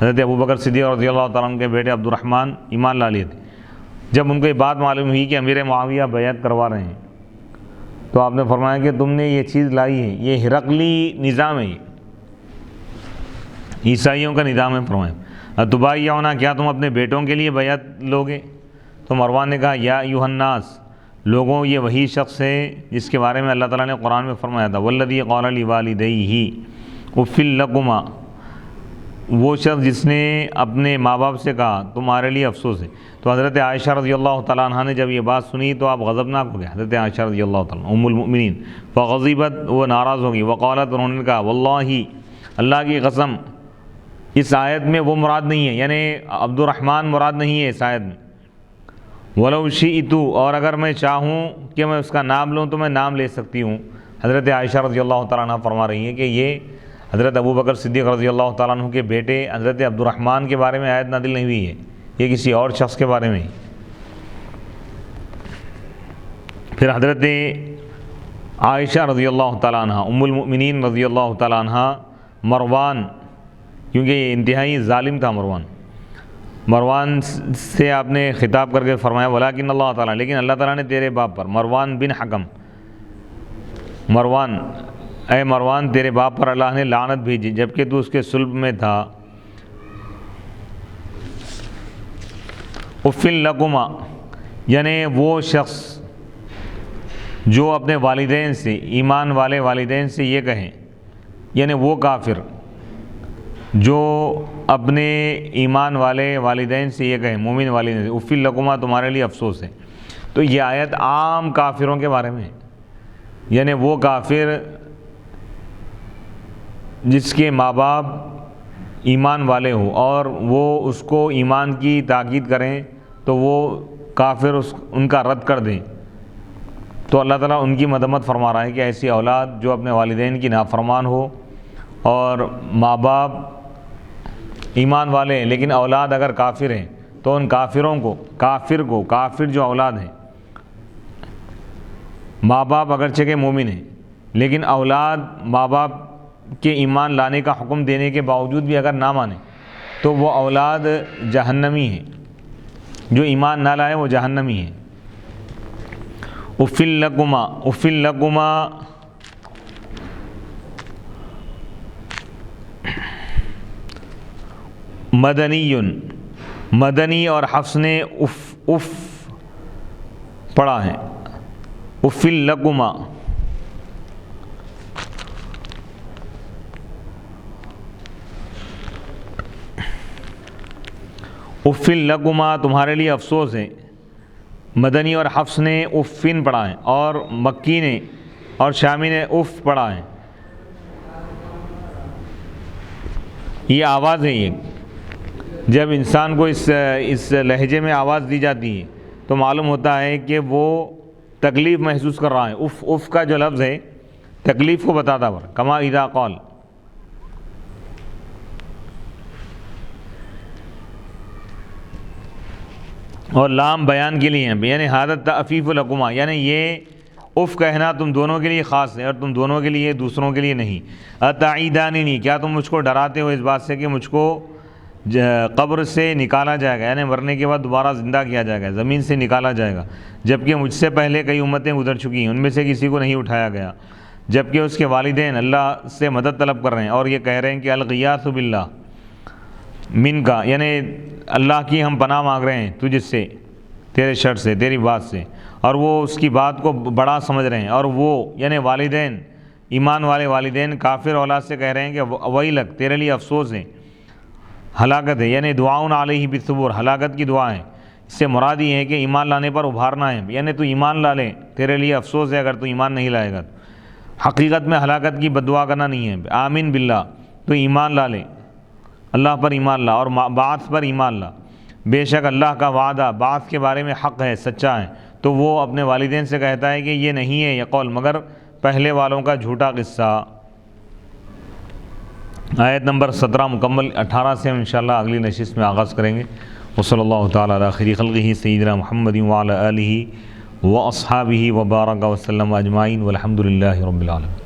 حضرت ابو بکر صدیق رضی اللہ تعالیٰ عنہ کے بیٹے عبد الرحمن ایمان لا لیے تھے۔ جب ان کو یہ بات معلوم ہوئی کہ امیر معاویہ بیعت کروا رہے ہیں، تو آپ نے فرمایا کہ تم نے یہ چیز لائی ہے، یہ ہرقلی نظام ہے، عیسائیوں کا نظام ہے، فرمایا اتبایعون، کیا تم اپنے بیٹوں کے لیے بیعت لوگے؟ تو مروان نے کہا یا ایھا الناس، لوگوں یہ وہی شخص ہے جس کے بارے میں اللہ تعالیٰ نے قرآن میں فرمایا تھا، والذی قال لوالدیہ، اف لکما، وہ شخص جس نے اپنے ماں باپ سے کہا تمہارے لیے افسوس ہے۔ تو حضرت عائشہ رضی اللہ تعالیٰ عنہ نے جب یہ بات سنی تو آپ غضبناک ہو گئے، حضرت عائشہ رضی اللہ تعالیٰ عنہ ام المؤمنین، فغضبت، وہ ناراض ہوگی، وقالت، انہوں نے کہا واللہ، اللہ کی قسم، اس آیت میں وہ مراد نہیں ہے، یعنی عبد الرحمن مراد نہیں ہے اس آیت میں، ولو شئت، اور اگر میں چاہوں کہ میں اس کا نام لوں تو میں نام لے سکتی ہوں۔ حضرت عائشہ رضی اللہ تعالیٰ عنہ فرما رہی ہیں کہ یہ حضرت ابو بکر صدیق رضی اللہ تعالیٰ عنہ کے بیٹے حضرت عبد الرحمن کے بارے میں آیت نازل نہیں ہوئی ہے، یہ کسی اور شخص کے بارے میں ہی۔ پھر حضرت عائشہ رضی اللہ تعالیٰ عنہ ام المؤمنین رضی اللہ تعالیٰ عنہ مروان، کیونکہ یہ انتہائی ظالم تھا مروان سے آپ نے خطاب کر کے فرمایا ولیکن اللہ تعالیٰ، لیکن اللہ تعالیٰ نے تیرے باپ پر، مروان بن حکم، مروان، اے مروان تیرے باپ پر اللہ نے لعنت بھیجی جبکہ تو اس کے صلب میں تھا۔ اف لکما، یعنی وہ شخص جو اپنے والدین سے، ایمان والے والدین سے یہ کہیں، یعنی وہ کافر جو اپنے ایمان والے والدین سے یہ کہیں، مومن والدین سے، اف لکما تمہارے لیے افسوس ہے۔ تو یہ آیت عام کافروں کے بارے میں ہے، یعنی وہ کافر جس کے ماں باپ ایمان والے ہوں اور وہ اس کو ایمان کی تاکید کریں تو وہ کافر ان کا رد کر دیں، تو اللہ تعالیٰ ان کی مذمت فرما رہا ہے کہ ایسی اولاد جو اپنے والدین کی نافرمان ہو اور ماں باپ ایمان والے ہیں لیکن اولاد اگر کافر ہیں تو ان کافروں کو، کافر جو اولاد ہیں، ماں باپ اگرچہ کہ مومن ہیں لیکن اولاد ماں باپ کے ایمان لانے کا حکم دینے کے باوجود بھی اگر نہ مانے تو وہ اولاد جہنمی ہے، جو ایمان نہ لائے وہ جہنمی ہے۔ اف لکما مدنی اور حفص نے اف پڑھا ہے، اف لکما، اف لکما تمہارے لیے افسوس ہے۔ مدنی اور حفص نے افن پڑھا ہے اور مکی نے اور شامی نے اف پڑھا ہے۔ یہ آواز ہے، یہ جب انسان کو اس لہجے میں آواز دی جاتی ہے تو معلوم ہوتا ہے کہ وہ تکلیف محسوس کر رہا ہے۔ اف کا جو لفظ ہے تکلیف کو بتاتا ہے، کما اذا قال، اور لام بیان کے لیے ہیں، یعنی حادث تعفیف لکما، یعنی یہ اف کہنا تم دونوں کے لیے خاص ہے اور تم دونوں کے لیے، دوسروں کے لیے نہیں۔ اتعیدانی، کیا تم مجھ کو ڈراتے ہو اس بات سے کہ مجھ کو قبر سے نکالا جائے گا، یعنی مرنے کے بعد دوبارہ زندہ کیا جائے گا، زمین سے نکالا جائے گا، جبکہ مجھ سے پہلے کئی امتیں گزر چکی ہیں، ان میں سے کسی کو نہیں اٹھایا گیا، جبکہ اس کے والدین اللہ سے مدد طلب کر رہے ہیں اور یہ کہہ رہے ہیں کہ الغیاث باللہ من کا، یعنی اللہ کی ہم پناہ مانگ رہے ہیں تجھ سے، تیرے شر سے، تیری بات سے، اور وہ اس کی بات کو بڑا سمجھ رہے ہیں، اور وہ یعنی والدین، ایمان والے والدین کافر اولاد سے کہہ رہے ہیں کہ ویلک، تیرے لیے افسوس ہے، ہلاکت ہے، یعنی دعاؤں علیہ بالثبور، ہلاکت کی دعا ہے۔ اس سے مراد یہ ہے کہ ایمان لانے پر ابھارنا ہے، یعنی تو ایمان لا لے، تیرے لیے افسوس ہے اگر تو ایمان نہیں لائے گا، حقیقت میں ہلاکت کی بد دعا کرنا نہیں ہے۔ آمین باللہ، تو ایمان لا لے، اللہ پر ایمان لا اور بعث پر ایمان لا، بے شک اللہ کا وعدہ بعث کے بارے میں حق ہے، سچا ہے۔ تو وہ اپنے والدین سے کہتا ہے کہ یہ نہیں ہے یہ قول مگر پہلے والوں کا جھوٹا قصہ۔ آیت نمبر 17 مکمل، 18 سے ہم انشاءاللہ اگلی نشست میں آغاز کریں گے۔ وصلی اللہ تعالیٰ علی خیر خلقہ سیدنا محمد وعلی آلہ واصحابہ وبارک وسلم اجمعین والحمد للہ رب العالمین۔